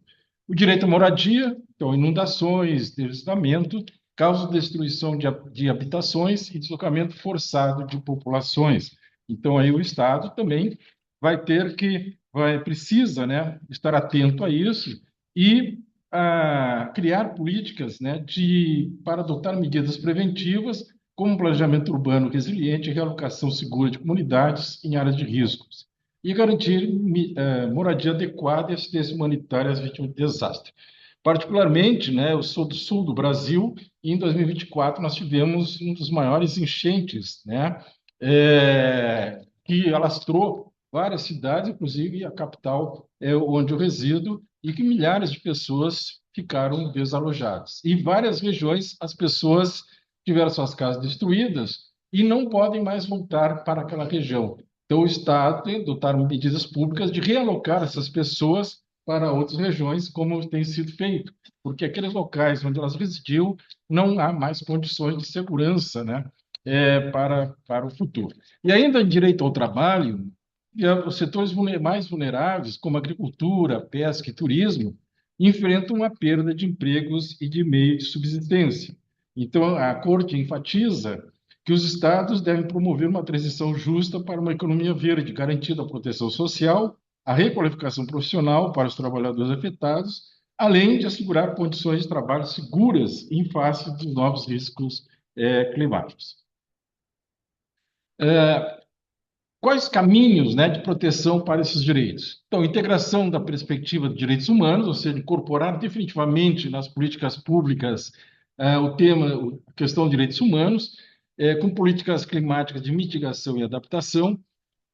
O direito à moradia, então, inundações, deslizamento, causam destruição de habitações e deslocamento forçado de populações. Então, aí o Estado também precisa, né, estar atento a isso e criar políticas, né, para adotar medidas preventivas, como planejamento urbano resiliente e realocação segura de comunidades em áreas de riscos, e garantir moradia adequada e assistência humanitária às vítimas de desastre. Particularmente, né, eu sou do sul do Brasil e em 2024 nós tivemos um dos maiores enchentes, né, que alastrou várias cidades, inclusive a capital onde eu resido, e que milhares de pessoas ficaram desalojadas. Em várias regiões, as pessoas tiveram suas casas destruídas e não podem mais voltar para aquela região. Então, o Estado tem que adotar medidas públicas de realocar essas pessoas para outras regiões, como tem sido feito, porque aqueles locais onde elas residiam não há mais condições de segurança, né, para o futuro. E ainda em direito ao trabalho, os setores mais vulneráveis, como agricultura, pesca e turismo, enfrentam uma perda de empregos e de meio de subsistência. Então, a Corte enfatiza que os estados devem promover uma transição justa para uma economia verde, garantindo a proteção social, a requalificação profissional para os trabalhadores afetados, além de assegurar condições de trabalho seguras em face dos novos riscos climáticos. Quais caminhos, né, de proteção para esses direitos? Então, integração da perspectiva de direitos humanos, ou seja, incorporar definitivamente nas políticas públicas a questão de direitos humanos, com políticas climáticas de mitigação e adaptação,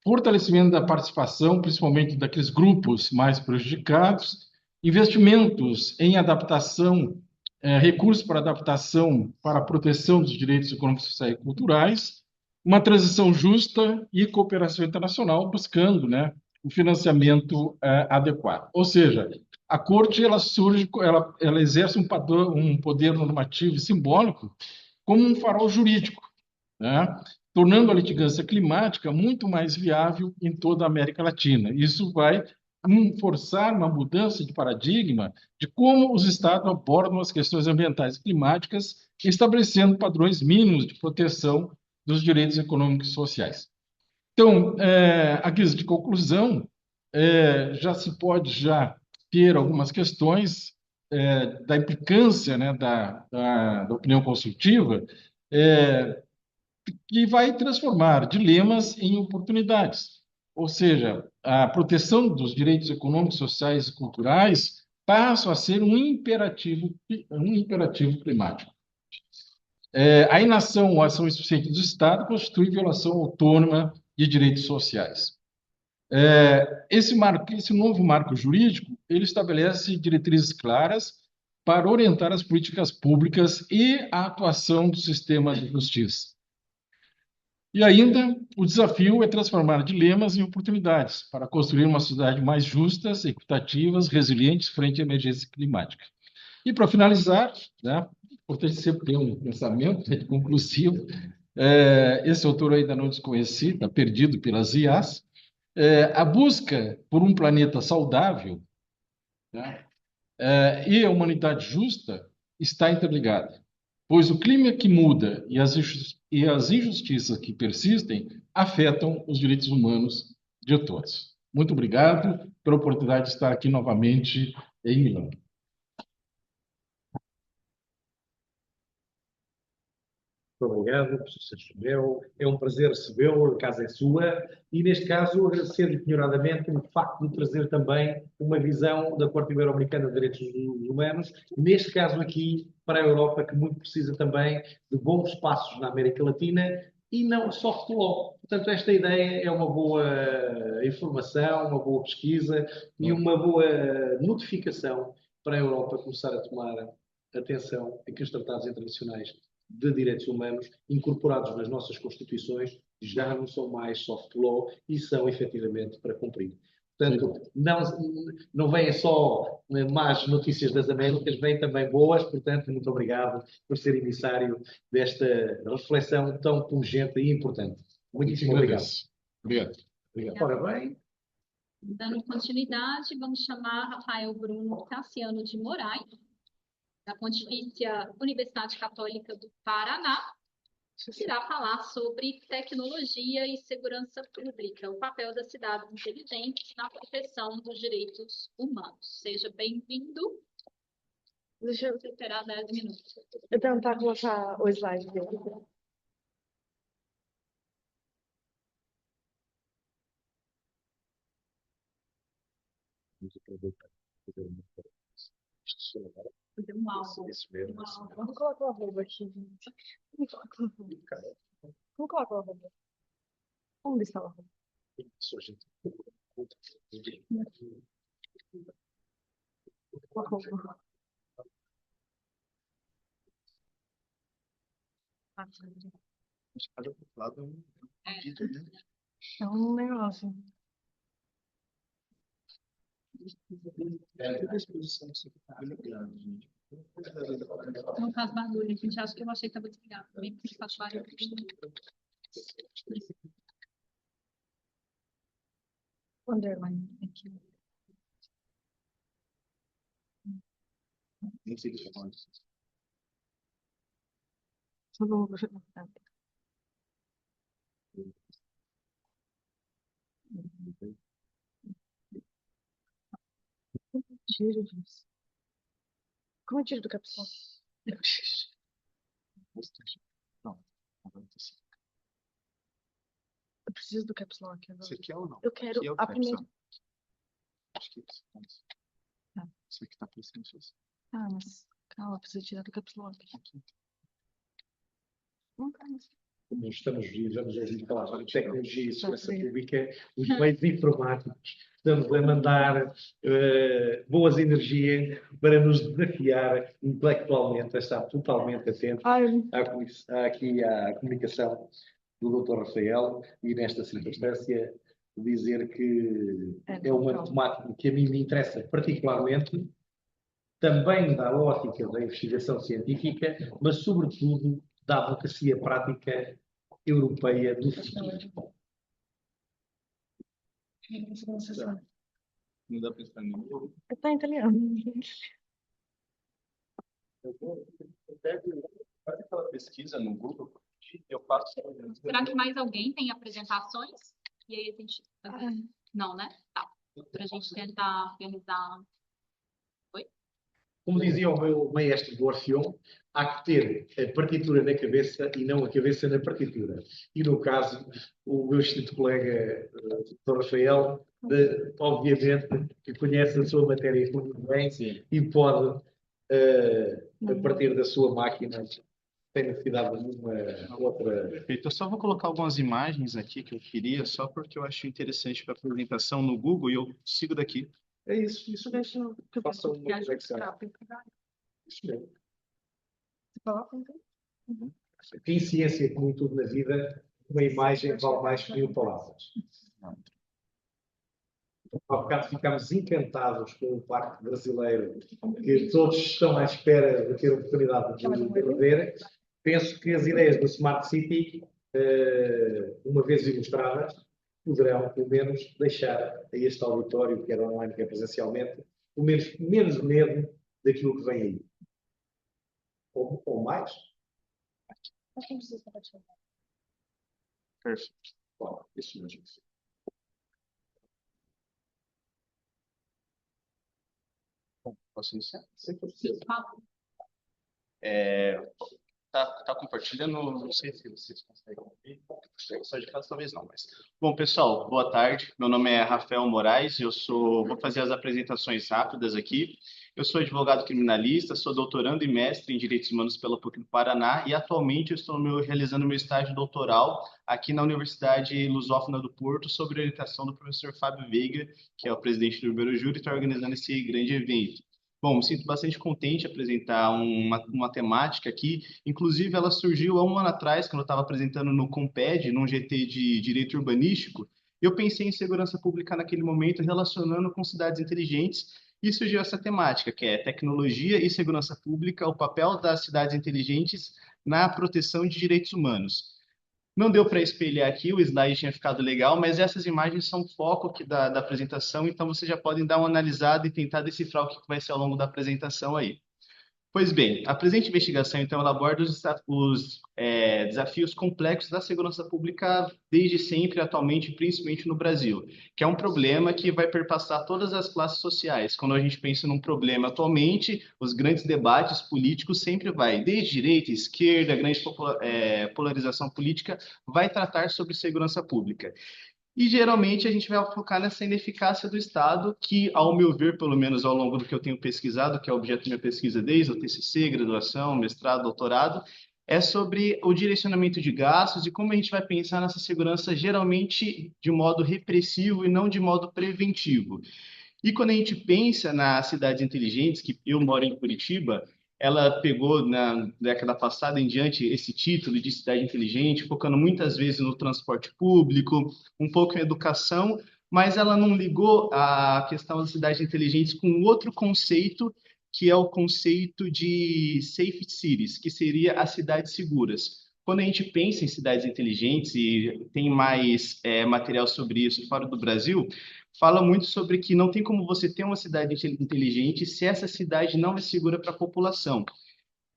fortalecimento da participação, principalmente daqueles grupos mais prejudicados, investimentos em adaptação, recursos para adaptação para a proteção dos direitos econômicos, sociais e culturais, uma transição justa e cooperação internacional, buscando, né, o financiamento adequado. Ou seja, a Corte ela exerce um poder normativo e simbólico como um farol jurídico, né, tornando a litigância climática muito mais viável em toda a América Latina. Isso vai forçar uma mudança de paradigma de como os Estados abordam as questões ambientais e climáticas, estabelecendo padrões mínimos de proteção dos direitos econômicos e sociais. Então, a guisa de conclusão, já se pode ter algumas questões da implicância, né, da opinião consultiva, que vai transformar dilemas em oportunidades. Ou seja, a proteção dos direitos econômicos, sociais e culturais passam a ser um imperativo climático. A inação ou ação insuficiente do Estado constitui violação autônoma de direitos sociais. Esse novo marco jurídico, ele estabelece diretrizes claras para orientar as políticas públicas e a atuação do sistema de justiça. E ainda, o desafio é transformar dilemas em oportunidades para construir uma sociedade mais justa, equitativa, resiliente frente à emergência climática. E, para finalizar, né, é importante sempre ter um pensamento conclusivo. Esse autor ainda não desconhecido, está perdido pelas IAs. A busca por um planeta saudável, né, e a humanidade justa está interligada, pois o clima que muda e as injustiças que persistem afetam os direitos humanos de todos. Muito obrigado pela oportunidade de estar aqui novamente em Milão. Muito obrigado, professor Sérgio. É um prazer recebê-lo, a casa é sua, e neste caso agradecer-lhe penhoradamente o facto de trazer também uma visão da Corte Ibero-Americana de Direitos Humanos, neste caso aqui para a Europa, que muito precisa também de bons passos na América Latina e não soft law. Portanto, esta ideia é uma boa informação, uma boa pesquisa e uma boa notificação para a Europa começar a tomar atenção a que os tratados internacionais de direitos humanos incorporados nas nossas constituições já não são mais soft law e são efetivamente para cumprir. Portanto, não vêm só más notícias das Américas, vêm também boas. Portanto, muito obrigado por ser emissário desta reflexão tão pungente e importante. Muitíssimo obrigado. Obrigado. Ora bem. Dando continuidade, vamos chamar Rafael Bruno Cassiano de Moraes, da Pontifícia Universidade Católica do Paraná, que irá falar sobre tecnologia e segurança pública, o papel das cidades inteligentes na proteção dos direitos humanos. Seja bem-vindo. Deixa eu Esperar 10 minutos. tentar colocar o slide dele. Fazer um álbum. Vamos colocar o arroba aqui, gente. Vamos colocar o arroba. Vamos colocar o arroba. Onde está o arroba? O arroba. É um negócio. Não faz barulho, a gente acha que eu achei que estava desligado. Também porque faz barulho. Underline aqui. Só vou botar. Tiro disso. Como eu tiro do caps lock? Eu preciso do caps lock agora. Você quer ou não? Eu quero Aqui é o a caps, primeira. ó. Acho que Tá. isso aqui tá aparecendo isso. Ah, mas calma, preciso tirar do caps lock. Não tá, mas... Como estamos a ouvir falar de tecnologia e segurança pública, os meios informáticos estamos a mandar boas energias para nos desafiar intelectualmente a estar totalmente atentos aqui à comunicação do Dr. Rafael e, nesta circunstância, dizer que é uma temática que a mim me interessa particularmente, também da ótica da investigação científica, mas, sobretudo, da advocacia prática europeia do futuro. Não dá para estar nem. Está em italiano. Faz aquela pesquisa no Google, eu faço. Será que mais alguém tem apresentações? E aí a gente... Não, né? Tá. Para a gente tentar organizar... Como dizia o meu maestro do Orfeon, há que ter a partitura na cabeça e não a cabeça na partitura. E, no caso, o meu extinto colega, Dr. Rafael, obviamente, que conhece a sua matéria muito bem e pode, a partir da sua máquina, tem necessidade de uma outra. Perfeito. Eu só vou colocar algumas imagens aqui que eu queria, só porque eu acho interessante para a apresentação no Google e eu sigo daqui. É isso Deixa eu faça uma viajar conexão. rápido. Isso mesmo. Você coloca, então? Em ciência, como em tudo na vida, uma imagem vale mais que 1000 palavras. Há bocado ficámos encantados com o Parque Brasileiro, que todos estão à espera de ter a oportunidade de ver. Penso que as ideias do Smart City, uma vez ilustradas, poderão, pelo menos, deixar a este auditório, quer online, quer presencialmente, pelo menos menos medo daquilo que vem aí. Ou mais. Acho que não precisa compartilhar. Perfeito. Bom, isso mesmo. Posso iniciar? Sim, Tá compartilhando? Não sei se vocês conseguem ouvir. Só de casa talvez não, mas... Bom, pessoal, boa tarde. Meu nome é Rafael Moraes. Vou fazer as apresentações rápidas aqui. Eu sou advogado criminalista, sou doutorando e mestre em Direitos Humanos pela PUC do Paraná e atualmente eu estou realizando meu estágio doutoral aqui na Universidade Lusófona do Porto, sob orientação do professor Fábio Veiga, que é o presidente do Ribeiro Júri e está organizando esse grande evento. Bom, me sinto bastante contente de apresentar uma temática aqui. Inclusive, ela surgiu há um ano atrás, quando eu estava apresentando no Comped, num GT de Direito Urbanístico. Eu pensei em segurança pública naquele momento, relacionando com cidades inteligentes, e surgiu essa temática, que é tecnologia e segurança pública, o papel das cidades inteligentes na proteção de direitos humanos. Não deu para espelhar aqui, o slide tinha ficado legal, mas essas imagens são foco aqui da apresentação, então vocês já podem dar uma analisada e tentar decifrar o que vai ser ao longo da apresentação aí. Pois bem, a presente investigação, então, ela aborda os desafios complexos da segurança pública desde sempre, atualmente, principalmente no Brasil, que é um problema que vai perpassar todas as classes sociais. Quando a gente pensa num problema atualmente, os grandes debates políticos sempre vai, desde direita, esquerda, grande polarização política, vai tratar sobre segurança pública. E geralmente a gente vai focar nessa ineficácia do Estado, que, ao meu ver, pelo menos ao longo do que eu tenho pesquisado, que é objeto da minha pesquisa desde o TCC, graduação, mestrado, doutorado, é sobre o direcionamento de gastos e como a gente vai pensar nessa segurança geralmente de modo repressivo e não de modo preventivo. E quando a gente pensa nas cidades inteligentes, que eu moro em Curitiba, ela pegou na década passada em diante esse título de cidade inteligente, focando muitas vezes no transporte público, um pouco em educação, mas ela não ligou a questão das cidades inteligentes com outro conceito, que é o conceito de safe cities, que seria as cidades seguras. Quando a gente pensa em cidades inteligentes, e tem mais material sobre isso fora do Brasil, fala muito sobre que não tem como você ter uma cidade inteligente se essa cidade não é segura para a população.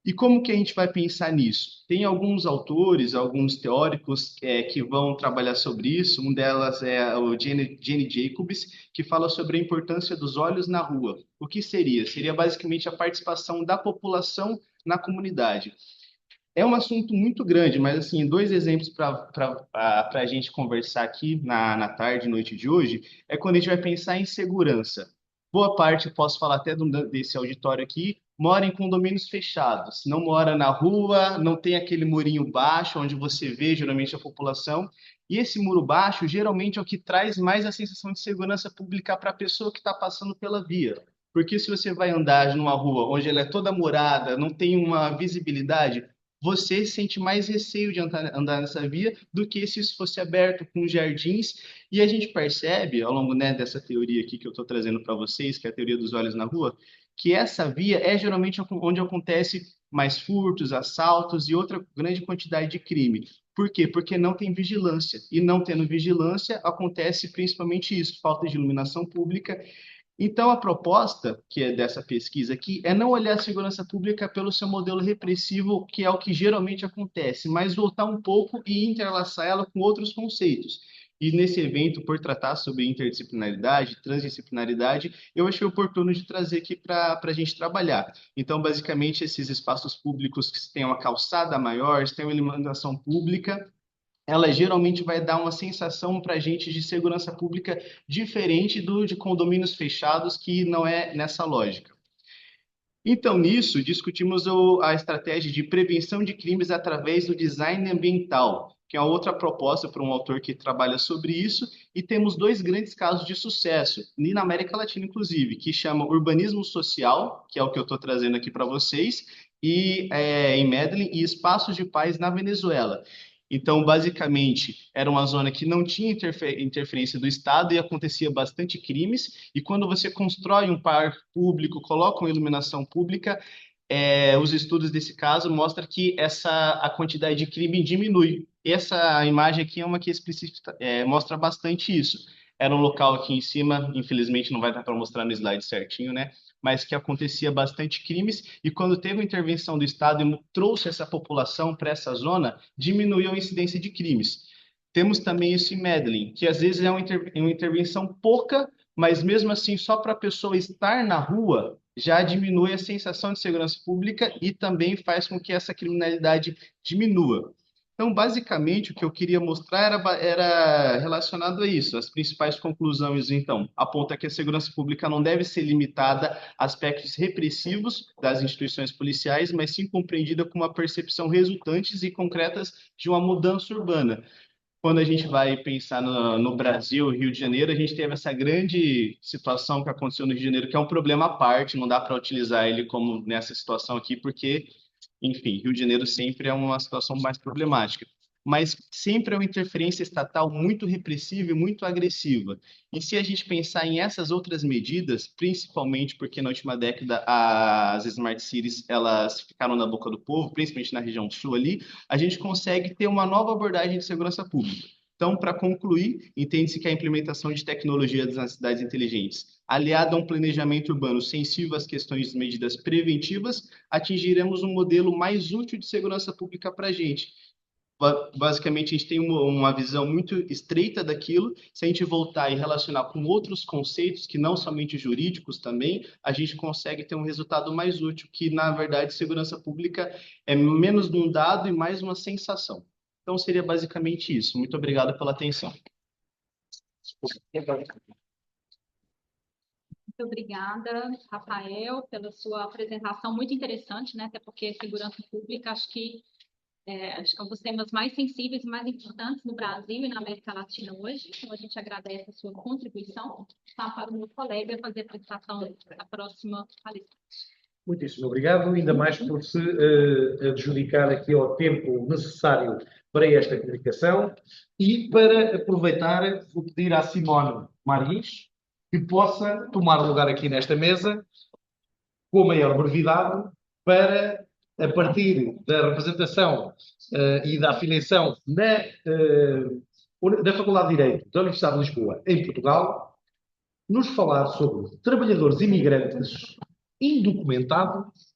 E como que a gente vai pensar nisso? Tem alguns autores, alguns teóricos que vão trabalhar sobre isso. Um delas é o Jenny Jacobs, que fala sobre a importância dos olhos na rua. O que seria? Seria basicamente a participação da população na comunidade. É um assunto muito grande, mas assim, dois exemplos para a gente conversar aqui na tarde, noite de hoje, é quando a gente vai pensar em segurança. Boa parte, eu posso falar até desse auditório aqui, mora em condomínios fechados, não mora na rua, não tem aquele murinho baixo onde você vê geralmente a população. E esse muro baixo geralmente é o que traz mais a sensação de segurança pública para a pessoa que está passando pela via. Porque se você vai andar numa rua onde ela é toda murada, não tem uma visibilidade, você sente mais receio de andar nessa via do que se isso fosse aberto com jardins. E a gente percebe, ao longo, né, dessa teoria aqui que eu estou trazendo para vocês, que é a teoria dos olhos na rua, que essa via é geralmente onde acontece mais furtos, assaltos e outra grande quantidade de crime. Por quê? Porque não tem vigilância. E não tendo vigilância, acontece principalmente isso, falta de iluminação pública. Então, a proposta, que é dessa pesquisa aqui, é não olhar a segurança pública pelo seu modelo repressivo, que é o que geralmente acontece, mas voltar um pouco e interlaçar ela com outros conceitos. E nesse evento, por tratar sobre interdisciplinaridade, transdisciplinaridade, eu achei oportuno de trazer aqui para a gente trabalhar. Então, basicamente, esses espaços públicos que têm uma calçada maior, têm uma iluminação pública, ela geralmente vai dar uma sensação para a gente de segurança pública diferente de condomínios fechados, que não é nessa lógica. Então, nisso, discutimos a estratégia de prevenção de crimes através do design ambiental, que é outra proposta para um autor que trabalha sobre isso, e temos dois grandes casos de sucesso, e na América Latina, inclusive, que chama urbanismo social, que é o que eu estou trazendo aqui para vocês, e em Medellín, e espaços de paz na Venezuela. Então, basicamente, era uma zona que não tinha interferência do Estado e acontecia bastante crimes. E quando você constrói um parque público, coloca uma iluminação pública, os estudos desse caso mostram que a quantidade de crime diminui. Essa imagem aqui é uma que mostra bastante isso. Era um local aqui em cima, infelizmente não vai dar para mostrar no slide certinho, né? Mas que acontecia bastante crimes, e quando teve uma intervenção do Estado e trouxe essa população para essa zona, diminuiu a incidência de crimes. Temos também isso em Medellín, que às vezes é uma intervenção pouca, mas mesmo assim, só para a pessoa estar na rua, já diminui a sensação de segurança pública e também faz com que essa criminalidade diminua. Então, basicamente, o que eu queria mostrar era relacionado a isso. As principais conclusões, então, apontam que a segurança pública não deve ser limitada a aspectos repressivos das instituições policiais, mas sim compreendida como uma percepção resultantes e concretas de uma mudança urbana. Quando a gente vai pensar no Brasil, Rio de Janeiro, a gente teve essa grande situação que aconteceu no Rio de Janeiro, que é um problema à parte, não dá para utilizar ele como nessa situação aqui, porque, enfim, Rio de Janeiro sempre é uma situação mais problemática. Mas sempre é uma interferência estatal muito repressiva e muito agressiva. E se a gente pensar em essas outras medidas, principalmente porque na última década as smart cities elas ficaram na boca do povo, principalmente na região sul ali, a gente consegue ter uma nova abordagem de segurança pública. Então, para concluir, entende-se que a implementação de tecnologias nas cidades inteligentes, aliada a um planejamento urbano sensível às questões de medidas preventivas, atingiremos um modelo mais útil de segurança pública para a gente. Basicamente, a gente tem uma visão muito estreita daquilo. Se a gente voltar e relacionar com outros conceitos, que não somente jurídicos também, a gente consegue ter um resultado mais útil, que, na verdade, segurança pública é menos de um dado e mais uma sensação. Então, seria basicamente isso. Muito obrigado pela atenção. Muito obrigada, Rafael, pela sua apresentação muito interessante, né? Até porque segurança pública, acho que é um dos temas mais sensíveis e mais importantes no Brasil e na América Latina hoje. Então, a gente agradece a sua contribuição. Tá, para o meu colega fazer a apresentação da próxima palestra. Muitíssimo obrigado, ainda mais por se adjudicar aqui ao tempo necessário para esta comunicação, e para aproveitar, vou pedir à Simone Maris que possa tomar lugar aqui nesta mesa com a maior brevidade para, a partir da representação e da afiliação da Faculdade de Direito da Universidade de Lisboa, em Portugal, nos falar sobre trabalhadores imigrantes indocumentados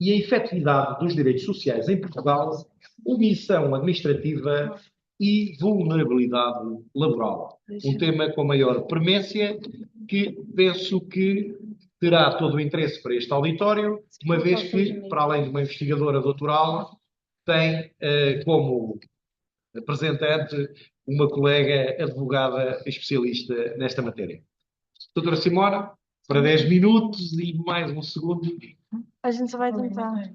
e a efetividade dos direitos sociais em Portugal, omissão administrativa e vulnerabilidade laboral. Um tema com maior premência, que penso que terá todo o interesse para este auditório, uma vez que, para além de uma investigadora doutoral, tem como representante uma colega advogada especialista nesta matéria. Doutora Simone, para 10 minutos e mais um segundo. A gente só vai tentar.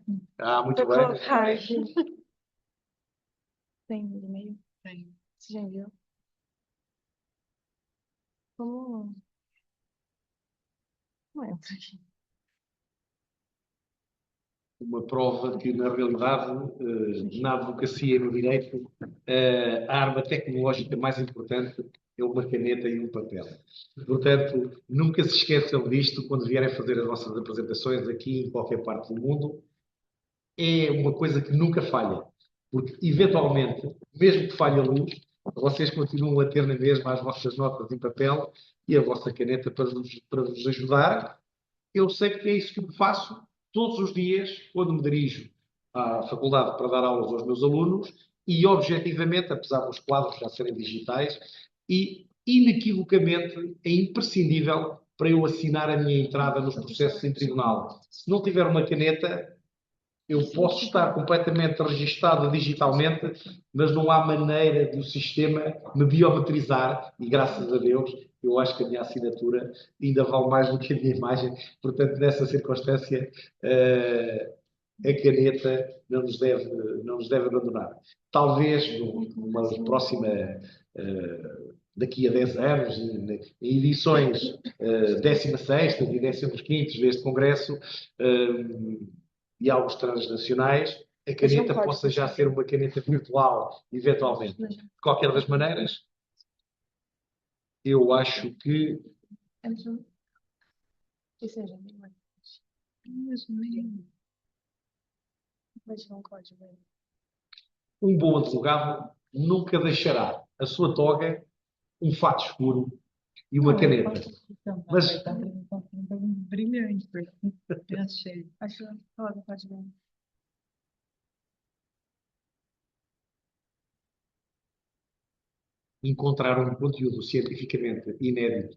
Muito Vou bem. colocar aqui. Tem e-mail? Tem. Você já enviou? Como? Não entra aqui. Uma prova que, na realidade, na advocacia e no direito, a arma tecnológica mais importante é uma caneta e um papel. Portanto, nunca se esqueçam disto quando vierem fazer as vossas apresentações aqui em qualquer parte do mundo. É uma coisa que nunca falha, porque, eventualmente, mesmo que falhe a luz, vocês continuam a ter na mesma as vossas notas em papel e a vossa caneta para vos ajudar. Eu sei que é isso que eu faço todos os dias quando me dirijo à faculdade para dar aulas aos meus alunos, e, objetivamente, apesar dos quadros já serem digitais, e inequivocamente é imprescindível para eu assinar a minha entrada nos processos em tribunal. Se não tiver uma caneta, Eu posso estar completamente registado digitalmente, mas não há maneira do sistema me biometrizar, e graças a Deus, eu acho que a minha assinatura ainda vale mais do que a minha imagem. Portanto, nessa circunstância, a caneta não nos deve abandonar. Talvez numa próxima, daqui a 10 anos, em edições 16ª e 15ª deste Congresso, e alguns transnacionais, a caneta possa já ser uma caneta virtual, eventualmente. De qualquer das maneiras, eu acho que um bom advogado nunca deixará a sua toga, um fato escuro e uma caneta. Mas Brilhante, eu achei. Acho que pode ver. encontrar um conteúdo cientificamente inédito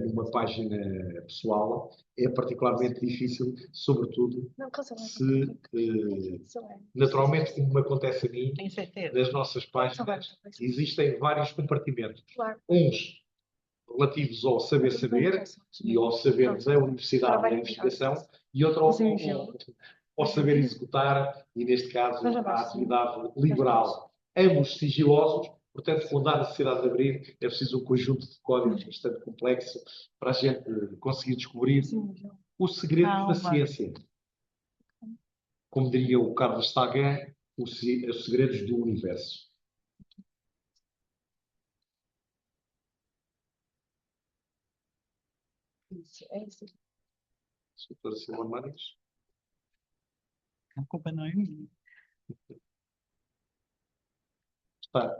numa página pessoal é particularmente difícil, sobretudo se, naturalmente, como me acontece a mim, Tem certeza? nas nossas páginas existem vários compartimentos. Uns relativos ao saber e ao saber da universidade e da investigação, e outro ao saber executar, e neste caso à atividade liberal. Ambos sigilosos, portanto, quando há necessidade de abrir, é preciso um conjunto de códigos bastante complexo para a gente conseguir descobrir os segredos da ciência. Como diria o Carlos Sagan, os segredos do universo. Isso, é isso. Doutora Silva Manes. A culpa não é minha. Está.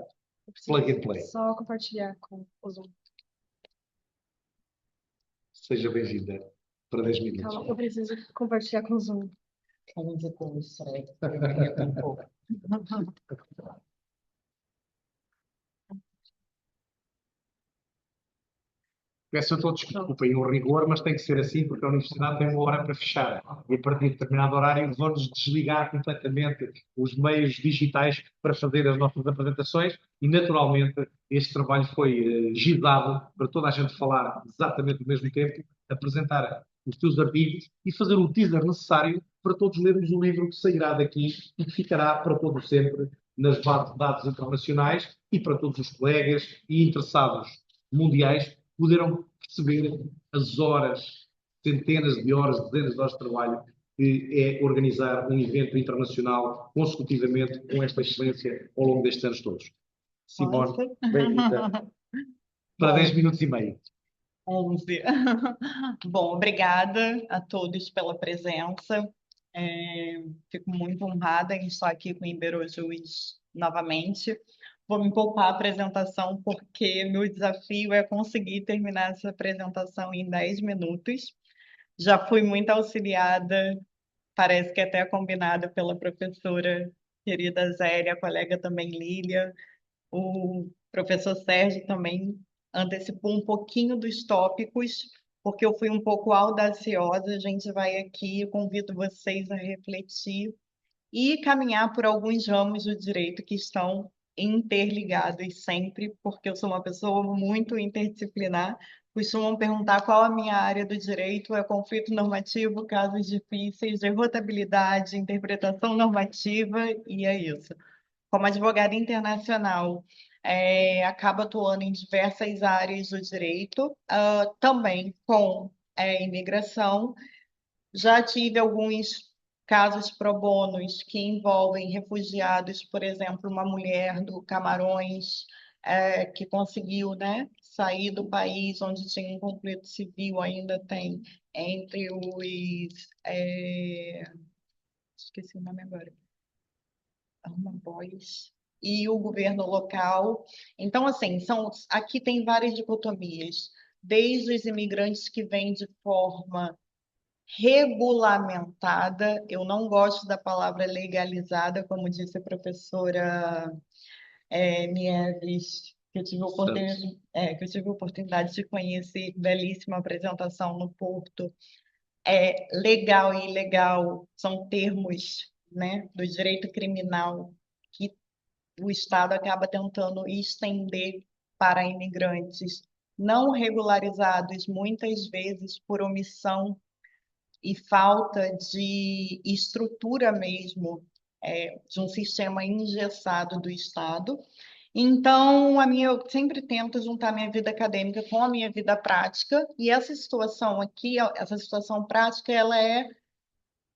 Plug and play. Só compartilhar com os outros. Seja bem-vinda para 10 minutos. Calma, eu preciso compartilhar com o Zoom. Vamos dizer como isso é. Eu um pouco. Peço a todos que desculpem o rigor, mas tem que ser assim porque a universidade tem uma hora para fechar. E a partir de determinado horário vão-nos desligar completamente os meios digitais para fazer as nossas apresentações e, naturalmente, este trabalho foi gizado para toda a gente falar exatamente ao mesmo tempo, apresentar os seus artigos e fazer o teaser necessário para todos lermos o livro que sairá daqui e que ficará para todo sempre nas bases de dados internacionais e para todos os colegas e interessados mundiais poderão perceber as horas, centenas de horas, dezenas de horas de trabalho que é organizar um evento internacional consecutivamente com esta excelência ao longo destes anos todos. Simone, bem-vinda para 10 minutos e meio. 11. Bom, obrigada a todos pela presença. Fico muito honrada em estar aqui com o Iberojus novamente. Vou me poupar a apresentação porque meu desafio é conseguir terminar essa apresentação em 10 minutos. Já fui muito auxiliada, parece que até combinada pela professora querida Zélia, a colega também Lília, o professor Sérgio também antecipou um pouquinho dos tópicos, porque eu fui um pouco audaciosa. A gente vai aqui, eu convido vocês a refletir e caminhar por alguns ramos do direito que estão interligados sempre, porque eu sou uma pessoa muito interdisciplinar. Costumam perguntar qual a minha área do direito: é conflito normativo, casos difíceis, derrotabilidade, interpretação normativa, e é isso. Como advogada internacional, acabo atuando em diversas áreas do direito, também com imigração. Já tive alguns casos pro bonos que envolvem refugiados, por exemplo, uma mulher do Camarões que conseguiu, né, sair do país onde tinha um conflito civil, ainda tem, entre os... esqueci o nome agora. Boys e o governo local. Então, assim, aqui tem várias dicotomias, desde os imigrantes que vêm de forma regulamentada, eu não gosto da palavra legalizada, como disse a professora Nieves, que eu tive a oportunidade de conhecer, belíssima apresentação no Porto. Legal e ilegal são termos né, do direito criminal que o Estado acaba tentando estender para imigrantes não regularizados, muitas vezes por omissão e falta de estrutura mesmo, de um sistema engessado do Estado. Então, eu sempre tento juntar minha vida acadêmica com a minha vida prática, e essa situação aqui, essa situação prática, ela é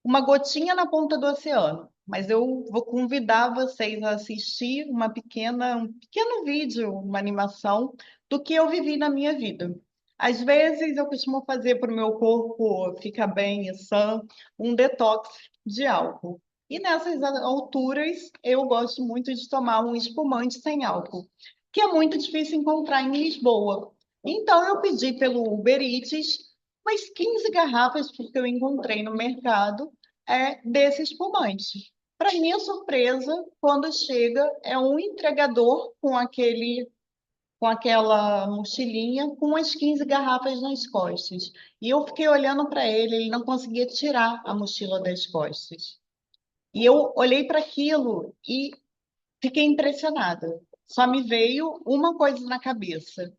uma gotinha na ponta do oceano. Mas eu vou convidar vocês a assistir um pequeno vídeo, uma animação do que eu vivi na minha vida. Às vezes eu costumo fazer para o meu corpo ficar bem e sã, um detox de álcool. E nessas alturas eu gosto muito de tomar um espumante sem álcool, que é muito difícil encontrar em Lisboa. Então eu pedi pelo Uber Eats umas 15 garrafas, porque eu encontrei no mercado, desse espumante. Para minha surpresa, quando chega, é um entregador com aquela mochilinha com as 15 garrafas nas costas. E eu fiquei olhando para ele não conseguia tirar a mochila das costas. E eu olhei para aquilo e fiquei impressionada. Só me veio uma coisa na cabeça: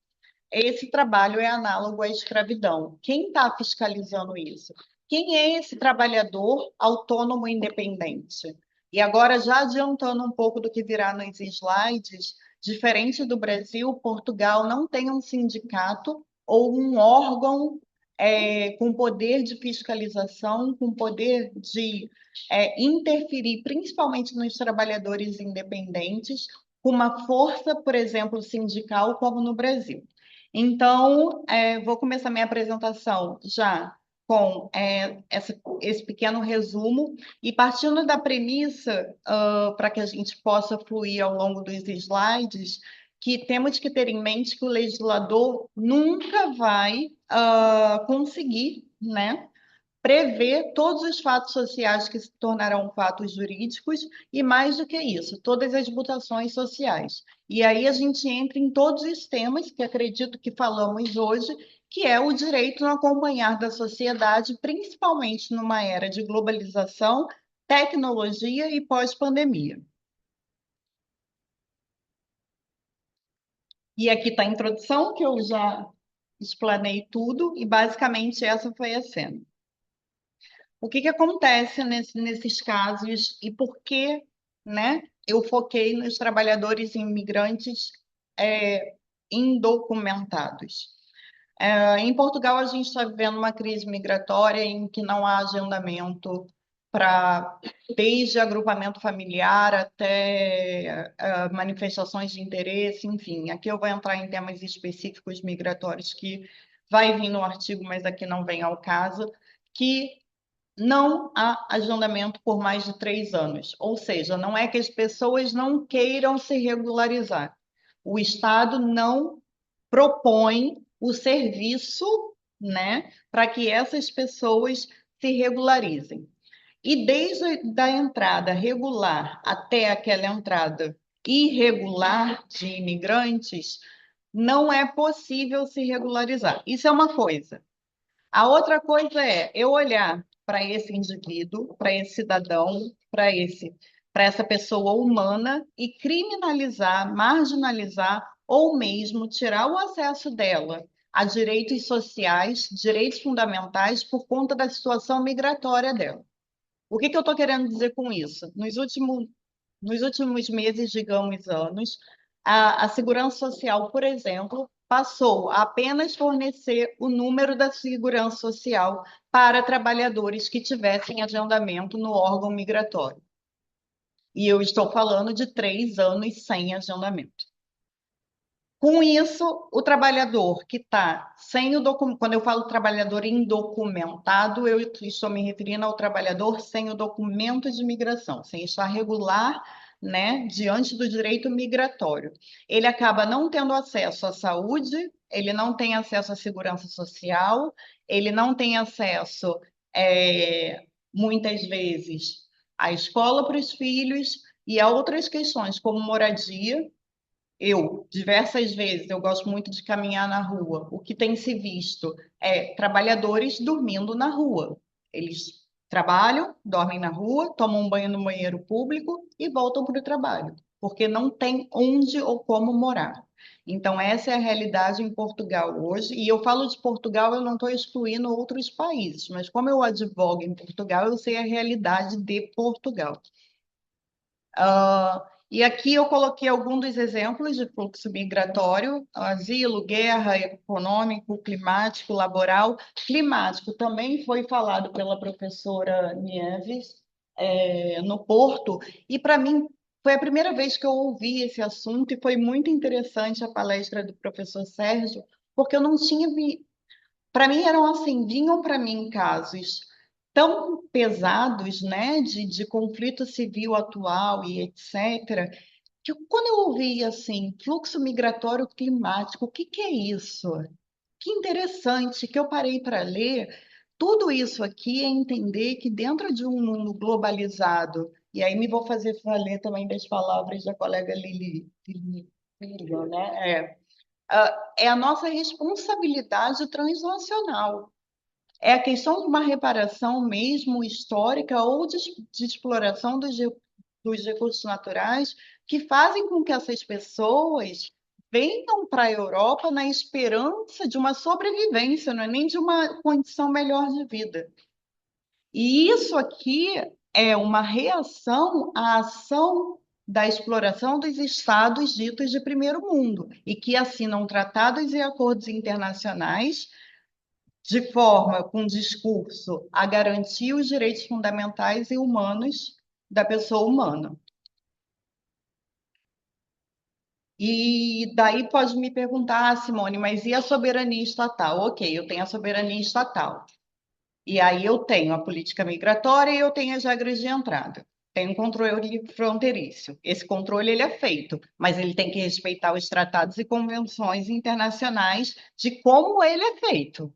esse trabalho é análogo à escravidão. Quem está fiscalizando isso? Quem é esse trabalhador autônomo independente? E agora, já adiantando um pouco do que virá nos slides, diferente do Brasil, Portugal não tem um sindicato ou um órgão com poder de fiscalização, com poder de interferir, principalmente nos trabalhadores independentes, com uma força, por exemplo, sindical, como no Brasil. Então, vou começar minha apresentação já com esse pequeno resumo e partindo da premissa, para que a gente possa fluir ao longo dos slides, que temos que ter em mente que o legislador nunca vai conseguir, né, prever todos os fatos sociais que se tornarão fatos jurídicos e, mais do que isso, todas as mutações sociais. E aí a gente entra em todos os temas que acredito que falamos hoje, que é o direito no acompanhar da sociedade, principalmente numa era de globalização, tecnologia e pós-pandemia. E aqui está a introdução, que eu já explanei tudo, e basicamente essa foi a cena. O que acontece nesses casos e por que, né, eu foquei nos trabalhadores imigrantes indocumentados? Em Portugal, a gente está vivendo uma crise migratória em que não há agendamento desde agrupamento familiar até manifestações de interesse, enfim. Aqui eu vou entrar em temas específicos migratórios que vai vir no artigo, mas aqui não vem ao caso, que não há agendamento por mais de 3 anos. Ou seja, não é que as pessoas não queiram se regularizar. O Estado não propõe o serviço, né, para que essas pessoas se regularizem. E desde a entrada regular até aquela entrada irregular de imigrantes, não é possível se regularizar. Isso é uma coisa. A outra coisa é eu olhar para esse indivíduo, para esse cidadão, para essa pessoa humana e criminalizar, marginalizar ou mesmo tirar o acesso dela a direitos sociais, direitos fundamentais por conta da situação migratória dela. O que eu estou querendo dizer com isso? Nos últimos meses, digamos, anos, a Segurança Social, por exemplo, passou a apenas fornecer o número da Segurança Social para trabalhadores que tivessem agendamento no órgão migratório. E eu estou falando de 3 anos sem agendamento. Com isso, o trabalhador que está sem o documento, quando eu falo trabalhador indocumentado, eu estou me referindo ao trabalhador sem o documento de migração, sem estar regular, né, diante do direito migratório. Ele acaba não tendo acesso à saúde, ele não tem acesso à segurança social, ele não tem acesso, muitas vezes, à escola para os filhos e a outras questões, como moradia. Diversas vezes, eu gosto muito de caminhar na rua. O que tem se visto é trabalhadores dormindo na rua. Eles trabalham, dormem na rua, tomam um banho no banheiro público e voltam para o trabalho, porque não tem onde ou como morar. Então, essa é a realidade em Portugal hoje. E eu falo de Portugal, eu não estou excluindo outros países, mas como eu advogo em Portugal, eu sei a realidade de Portugal. E aqui eu coloquei alguns dos exemplos de fluxo migratório: asilo, guerra, econômico, climático, laboral. Climático também foi falado pela professora Nieves, no Porto, e para mim foi a primeira vez que eu ouvi esse assunto e foi muito interessante a palestra do professor Sérgio, porque eu não tinha para mim eram assim, vinham para mim casos tão pesados, né, de conflito civil atual e etc., que quando eu ouvi assim, fluxo migratório climático, o que que é isso? Que interessante que eu parei para ler. Tudo isso aqui é entender que dentro de um mundo globalizado, e aí me vou fazer valer também das palavras da colega Lilian, né? É a nossa responsabilidade transnacional. É a questão de uma reparação mesmo histórica ou de exploração dos recursos naturais que fazem com que essas pessoas venham para a Europa na esperança de uma sobrevivência, não é nem de uma condição melhor de vida. E isso aqui é uma reação à ação da exploração dos estados ditos de primeiro mundo e que assinam tratados e acordos internacionais de forma, com discurso, a garantir os direitos fundamentais e humanos da pessoa humana. E daí pode me perguntar, Simone, mas e a soberania estatal? Ok, eu tenho a soberania estatal. E aí eu tenho a política migratória e eu tenho as regras de entrada. Tem um controle fronteiriço. Esse controle ele é feito, mas ele tem que respeitar os tratados e convenções internacionais de como ele é feito.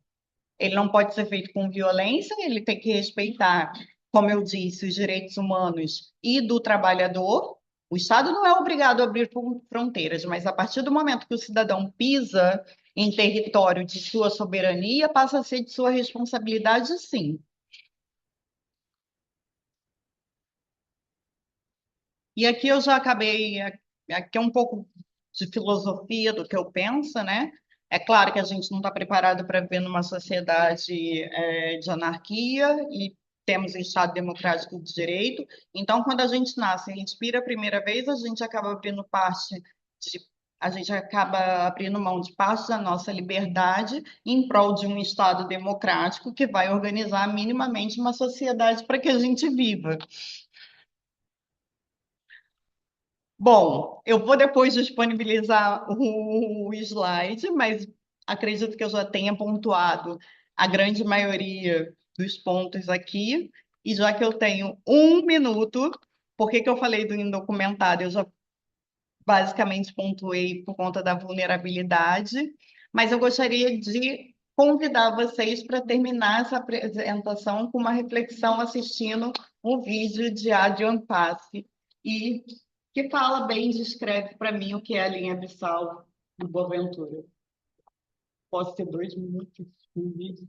Ele não pode ser feito com violência, ele tem que respeitar, como eu disse, os direitos humanos e do trabalhador. O Estado não é obrigado a abrir fronteiras, mas a partir do momento que o cidadão pisa em território de sua soberania, passa a ser de sua responsabilidade, sim. E aqui eu já acabei, aqui é um pouco de filosofia do que eu penso, né? É claro que a gente não está preparado para viver numa sociedade de anarquia e temos um Estado democrático de direito. Então, quando a gente nasce e respira a primeira vez, a gente acaba abrindo mão de parte da nossa liberdade em prol de um Estado democrático que vai organizar minimamente uma sociedade para que a gente viva. Bom, eu vou depois disponibilizar o slide, mas acredito que eu já tenha pontuado a grande maioria dos pontos aqui. E já que eu tenho um minuto, por que que eu falei do indocumentado? Eu já basicamente pontuei por conta da vulnerabilidade, mas eu gostaria de convidar vocês para terminar essa apresentação com uma reflexão assistindo um vídeo de Adrian Passe e que fala bem, descreve para mim o que é a linha abissal do Boaventura. Posso ter 2 minutos no vídeo?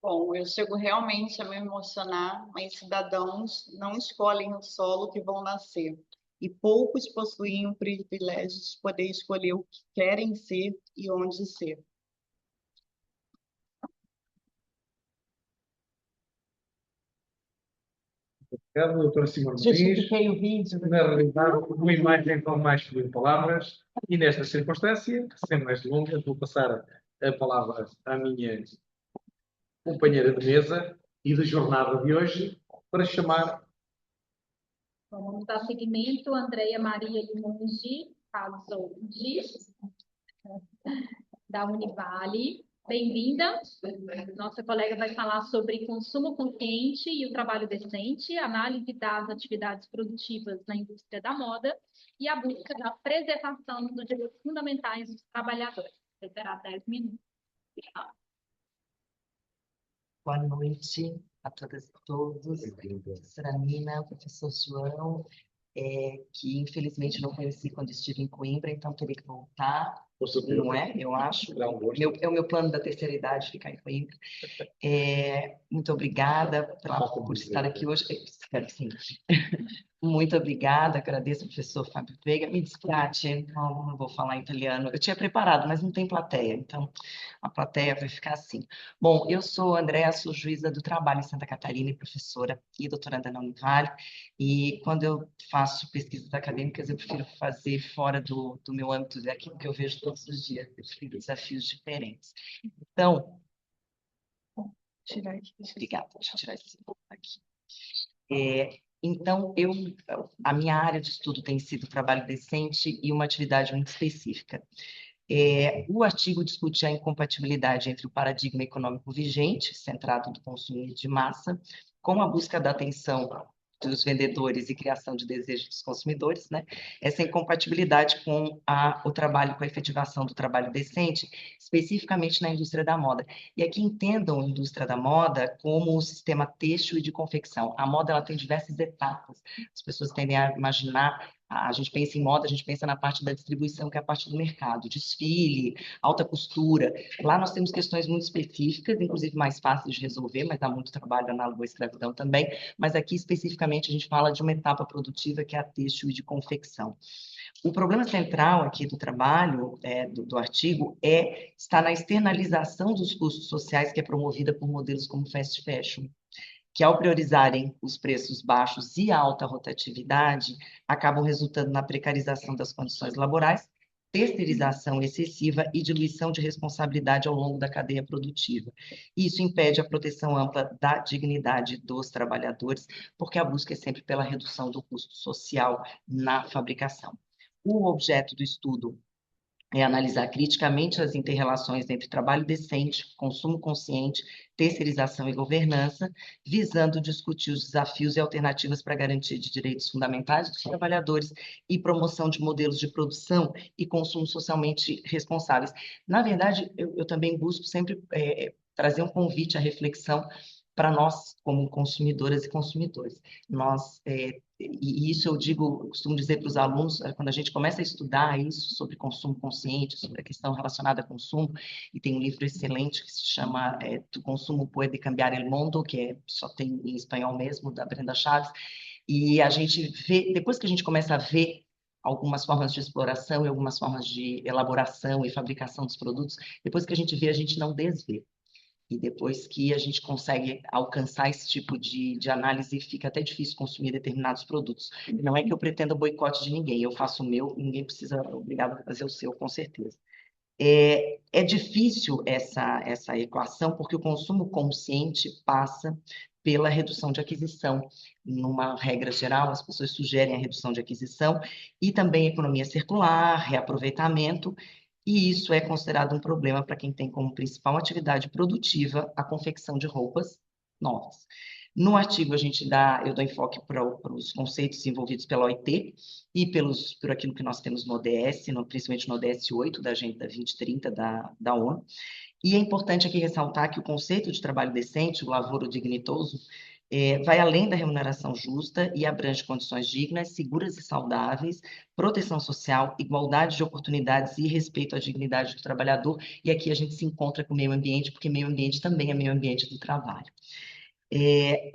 Bom, eu chego realmente a me emocionar, mas cidadãos não escolhem o solo que vão nascer. E poucos possuem o privilégio de poder escolher o que querem ser e onde ser. Obrigado, doutora Simone Muniz. Justifiquei o vídeo. Na realidade, uma imagem com mais que palavras, e nesta circunstância, sem mais delongas, vou passar a palavra à minha companheira de mesa e de jornada de hoje, para chamar. Então, vamos dar seguimento, Andréia Maria Limongi Pazoldi, da Univale. Bem-vinda. Nossa colega vai falar sobre consumo consciente e o trabalho decente, análise das atividades produtivas na indústria da moda e a busca da preservação dos direitos fundamentais dos trabalhadores. Terá 10 minutos. Boa noite a todas e todos. Professora Nina, professor João, que infelizmente não conheci quando estive em Coimbra, então teria que voltar, não é? Eu acho. É o meu plano da terceira idade ficar em Coimbra. Muito obrigada por estar aqui hoje. Espero que sim. Muito obrigada, agradeço ao professor Fábio Veiga. Me dispiace, não vou falar italiano. Eu tinha preparado, mas não tem plateia, então a plateia vai ficar assim. Bom, eu sou Andréa, sou juíza do trabalho em Santa Catarina e professora e doutoranda na Univale. E quando eu faço pesquisas acadêmicas, eu prefiro fazer fora do meu âmbito, daquilo que eu vejo todos os dias, eu prefiro desafios diferentes. Então, Tirar aqui. obrigada, deixa eu tirar esse aqui. Então, a minha área de estudo tem sido trabalho decente e uma atividade muito específica. O artigo discute a incompatibilidade entre o paradigma econômico vigente, centrado no consumo de massa, com a busca da atenção dos vendedores e criação de desejos dos consumidores, né? Essa incompatibilidade com o trabalho, com a efetivação do trabalho decente, especificamente na indústria da moda. E aqui entendam a indústria da moda como o sistema têxtil e de confecção. A moda ela tem diversas etapas. As pessoas tendem a imaginar, a gente pensa em moda, a gente pensa na parte da distribuição, que é a parte do mercado, desfile, alta costura. Lá nós temos questões muito específicas, inclusive mais fáceis de resolver, mas dá muito trabalho análogo à escravidão também. Mas aqui, especificamente, a gente fala de uma etapa produtiva que é a têxtil e de confecção. O problema central aqui do trabalho, do artigo, está na externalização dos custos sociais que é promovida por modelos como fast fashion, que ao priorizarem os preços baixos e a alta rotatividade, acabam resultando na precarização das condições laborais, terceirização excessiva e diluição de responsabilidade ao longo da cadeia produtiva. Isso impede a proteção ampla da dignidade dos trabalhadores, porque a busca é sempre pela redução do custo social na fabricação. O objeto do estudo é analisar criticamente as interrelações entre trabalho decente, consumo consciente, terceirização e governança, visando discutir os desafios e alternativas para a garantia de direitos fundamentais dos trabalhadores e promoção de modelos de produção e consumo socialmente responsáveis. Na verdade, eu também busco sempre trazer um convite à reflexão para nós, como consumidoras e consumidores. E isso eu costumo dizer para os alunos, quando a gente começa a estudar isso sobre consumo consciente, sobre a questão relacionada a consumo, e tem um livro excelente que se chama Tu consumo puede cambiar el mundo, que só tem em espanhol mesmo, da Brenda Chaves, e a gente vê, depois que a gente começa a ver algumas formas de exploração e algumas formas de elaboração e fabricação dos produtos, depois que a gente vê, a gente não desvê. E depois que a gente consegue alcançar esse tipo de análise, fica até difícil consumir determinados produtos. Não é que eu pretenda boicote de ninguém, eu faço o meu, ninguém precisa obrigado a fazer o seu, com certeza. É difícil essa equação, porque o consumo consciente passa pela redução de aquisição. Numa regra geral, as pessoas sugerem a redução de aquisição e também economia circular, reaproveitamento, e isso é considerado um problema para quem tem como principal atividade produtiva a confecção de roupas novas. No artigo, eu dou enfoque para os conceitos envolvidos pela OIT e por aquilo que nós temos no ODS, principalmente no ODS 8 da Agenda 2030 da ONU. E é importante aqui ressaltar que o conceito de trabalho decente, o lavoro dignitoso, vai além da remuneração justa e abrange condições dignas, seguras e saudáveis, proteção social, igualdade de oportunidades e respeito à dignidade do trabalhador. E aqui a gente se encontra com o meio ambiente, porque meio ambiente também é meio ambiente do trabalho.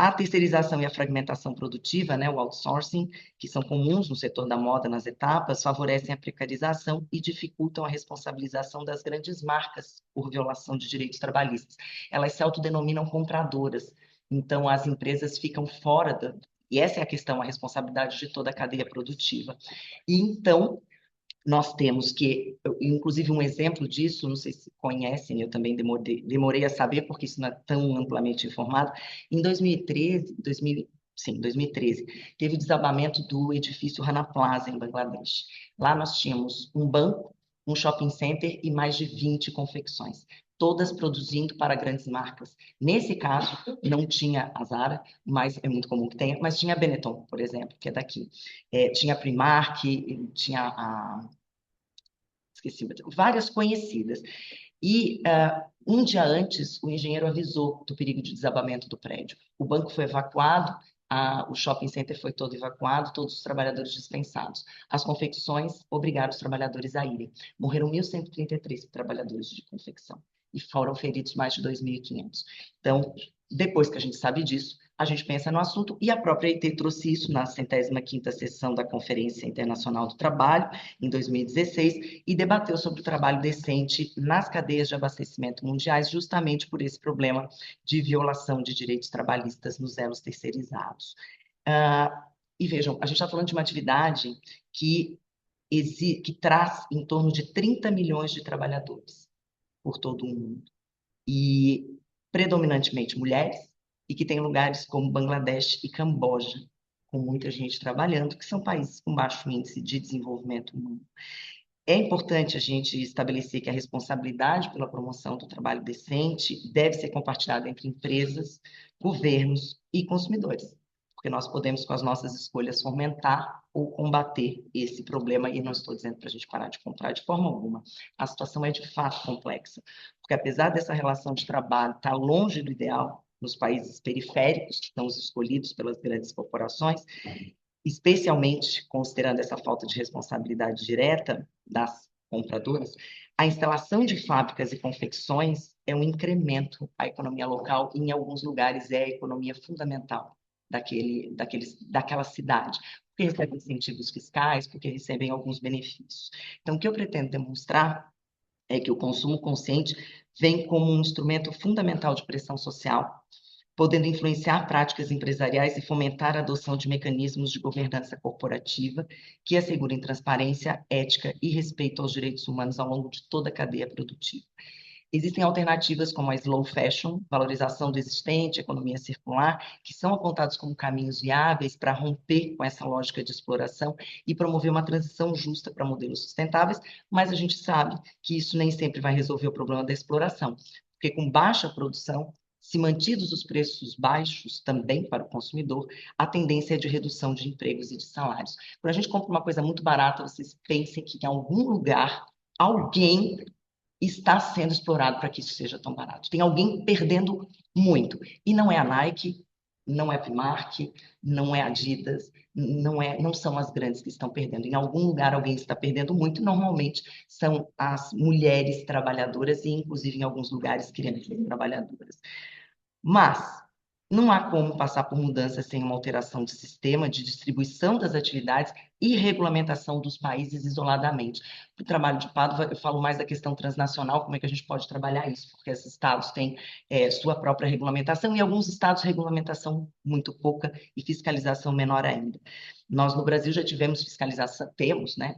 A terceirização e a fragmentação produtiva, né, o outsourcing, que são comuns no setor da moda nas etapas, favorecem a precarização e dificultam a responsabilização das grandes marcas por violação de direitos trabalhistas. Elas se autodenominam compradoras, então as empresas ficam fora da... E essa é a questão, a responsabilidade de toda a cadeia produtiva. E então, nós temos que, inclusive um exemplo disso, não sei se conhecem, eu também demorei a saber, porque isso não é tão amplamente informado, em 2013, 2013, teve o desabamento do edifício Rana Plaza, em Bangladesh. Lá nós tínhamos um banco, um shopping center e mais de 20 confecções, todas produzindo para grandes marcas. Nesse caso, não tinha a Zara, mas é muito comum que tenha, mas tinha a Benetton, por exemplo, que é daqui. Tinha a Primark, tinha a... Esqueci, várias conhecidas. E um dia antes, o engenheiro avisou do perigo de desabamento do prédio. O banco foi evacuado, o shopping center foi todo evacuado, todos os trabalhadores dispensados. As confecções obrigaram os trabalhadores a irem. Morreram 1.133 trabalhadores de confecção e foram feridos mais de 2.500. Então, depois que a gente sabe disso, a gente pensa no assunto, e a própria EIT trouxe isso na 105ª sessão da Conferência Internacional do Trabalho, em 2016, e debateu sobre o trabalho decente nas cadeias de abastecimento mundiais, justamente por esse problema de violação de direitos trabalhistas nos elos terceirizados. E vejam, a gente está falando de uma atividade que traz em torno de 30 milhões de trabalhadores por todo o mundo, e predominantemente mulheres, e que tem lugares como Bangladesh e Camboja, com muita gente trabalhando, que são países com baixo índice de desenvolvimento humano. É importante a gente estabelecer que a responsabilidade pela promoção do trabalho decente deve ser compartilhada entre empresas, governos e consumidores, porque nós podemos, com as nossas escolhas, fomentar ou combater esse problema, e não estou dizendo para a gente parar de comprar de forma alguma. A situação é de fato complexa, porque apesar dessa relação de trabalho estar longe do ideal, nos países periféricos, que são os escolhidos pelas grandes corporações, especialmente considerando essa falta de responsabilidade direta das compradoras, a instalação de fábricas e confecções é um incremento à economia local, e em alguns lugares é a economia fundamental daquela cidade, porque recebem incentivos fiscais, porque recebem alguns benefícios. Então, o que eu pretendo demonstrar é que o consumo consciente vem como um instrumento fundamental de pressão social, podendo influenciar práticas empresariais e fomentar a adoção de mecanismos de governança corporativa que assegurem transparência, ética e respeito aos direitos humanos ao longo de toda a cadeia produtiva. Existem alternativas como a slow fashion, valorização do existente, economia circular, que são apontados como caminhos viáveis para romper com essa lógica de exploração e promover uma transição justa para modelos sustentáveis, mas a gente sabe que isso nem sempre vai resolver o problema da exploração, porque com baixa produção, se mantidos os preços baixos também para o consumidor, a tendência é de redução de empregos e de salários. Quando a gente compra uma coisa muito barata, vocês pensem que em algum lugar alguém está sendo explorado para que isso seja tão barato. Tem alguém perdendo muito. E não é a Nike, não é a Primark, não é a Adidas, não são as grandes que estão perdendo. Em algum lugar alguém está perdendo muito, e normalmente são as mulheres trabalhadoras, e inclusive em alguns lugares crianças trabalhadoras. Mas não há como passar por mudanças sem uma alteração de sistema de distribuição das atividades e regulamentação dos países isoladamente. Para o trabalho de Pádua, eu falo mais da questão transnacional, como é que a gente pode trabalhar isso, porque esses estados têm sua própria regulamentação, e alguns estados regulamentação muito pouca e fiscalização menor ainda. Nós, no Brasil, já tivemos fiscalização,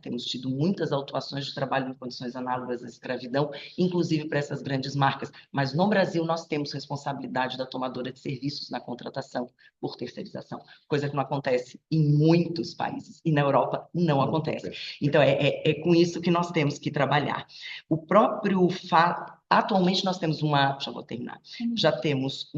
temos tido muitas autuações de trabalho em condições análogas à escravidão, inclusive para essas grandes marcas, mas no Brasil nós temos responsabilidade da tomadora de serviços na contratação por terceirização, coisa que não acontece em muitos países, e na Europa não acontece. Então, é com isso que nós temos que trabalhar. O próprio fato... Atualmente nós temos já vou terminar. Já temos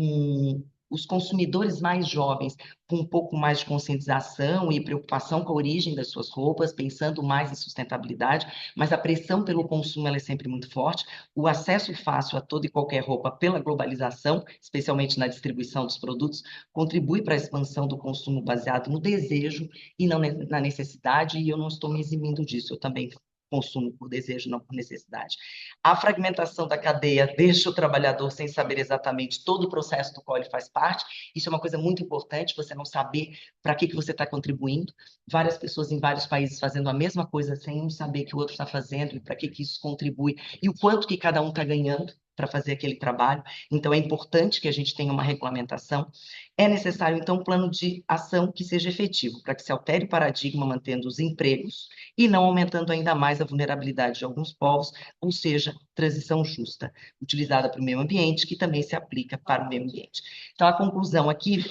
os consumidores mais jovens com um pouco mais de conscientização e preocupação com a origem das suas roupas, pensando mais em sustentabilidade, mas a pressão pelo consumo ela é sempre muito forte. O acesso fácil a toda e qualquer roupa pela globalização, especialmente na distribuição dos produtos, contribui para a expansão do consumo baseado no desejo e não na necessidade, e eu não estou me eximindo disso, eu também consumo por desejo, não por necessidade. A fragmentação da cadeia deixa o trabalhador sem saber exatamente todo o processo do qual ele faz parte. Isso é uma coisa muito importante, você não saber para que você está contribuindo. Várias pessoas em vários países fazendo a mesma coisa sem saber que o outro está fazendo e para que isso contribui e o quanto que cada um está ganhando para fazer aquele trabalho. Então, é importante que a gente tenha uma regulamentação. É necessário, então, um plano de ação que seja efetivo, para que se altere o paradigma, mantendo os empregos e não aumentando ainda mais a vulnerabilidade de alguns povos, ou seja, transição justa, utilizada para o meio ambiente, que também se aplica para o meio ambiente. Então, a conclusão aqui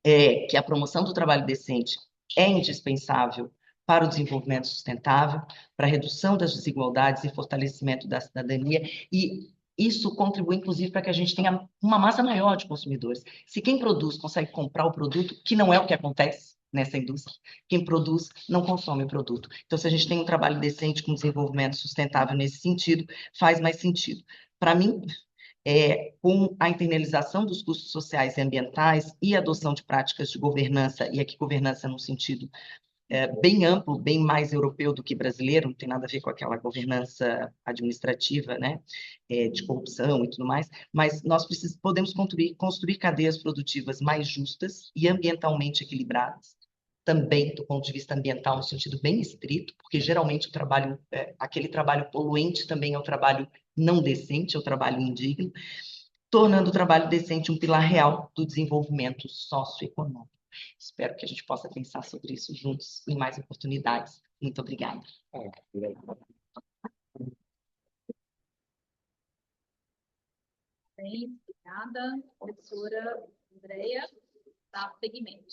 é que a promoção do trabalho decente é indispensável para o desenvolvimento sustentável, para a redução das desigualdades e fortalecimento da cidadania, e isso contribui, inclusive, para que a gente tenha uma massa maior de consumidores. Se quem produz consegue comprar o produto, que não é o que acontece nessa indústria, quem produz não consome o produto. Então, se a gente tem um trabalho decente com desenvolvimento sustentável nesse sentido, faz mais sentido. Para mim, com a internalização dos custos sociais e ambientais e a adoção de práticas de governança, e aqui governança no sentido bem amplo, bem mais europeu do que brasileiro, não tem nada a ver com aquela governança administrativa, né, de corrupção e tudo mais, mas nós podemos construir cadeias produtivas mais justas e ambientalmente equilibradas, também do ponto de vista ambiental, no sentido bem estrito, porque geralmente o trabalho, aquele trabalho poluente também é o trabalho não decente, é o trabalho indigno, tornando o trabalho decente um pilar real do desenvolvimento socioeconômico. Espero que a gente possa pensar sobre isso juntos em mais oportunidades. Muito obrigada. Bem, obrigada, professora Andréia, dá seguimento.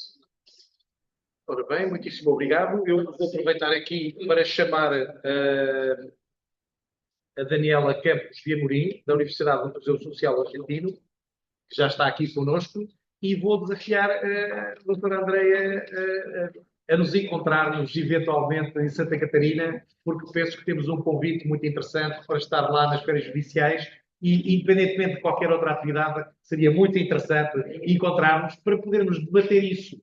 Ora bem, muitíssimo obrigado. Eu vou aproveitar aqui para chamar a Daniela Campos de Amorim, da Universidade do Museu Social Argentino, que já está aqui conosco, e vou desafiar a doutora Andréia a nos encontrarmos eventualmente em Santa Catarina, porque penso que temos um convite muito interessante para estar lá nas feiras judiciais e, independentemente de qualquer outra atividade, seria muito interessante encontrarmos para podermos debater isso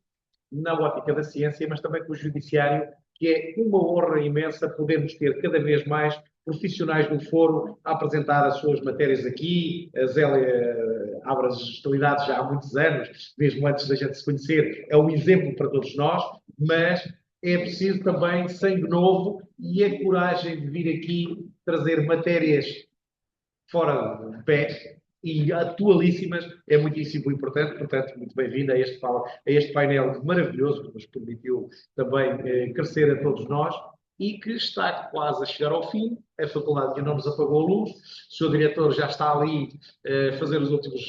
na ótica da ciência, mas também com o judiciário, que é uma honra imensa podermos ter cada vez mais profissionais do foro a apresentar as suas matérias aqui. A Zélia abre as hostilidades já há muitos anos, mesmo antes da gente se conhecer, é um exemplo para todos nós, mas é preciso também sangue novo e a coragem de vir aqui trazer matérias fora de pé e atualíssimas é muitíssimo importante. Portanto, muito bem-vinda a este painel maravilhoso que nos permitiu também crescer a todos nós e que está quase a chegar ao fim. A faculdade ainda não nos apagou a luz, o seu diretor já está ali a fazer os últimos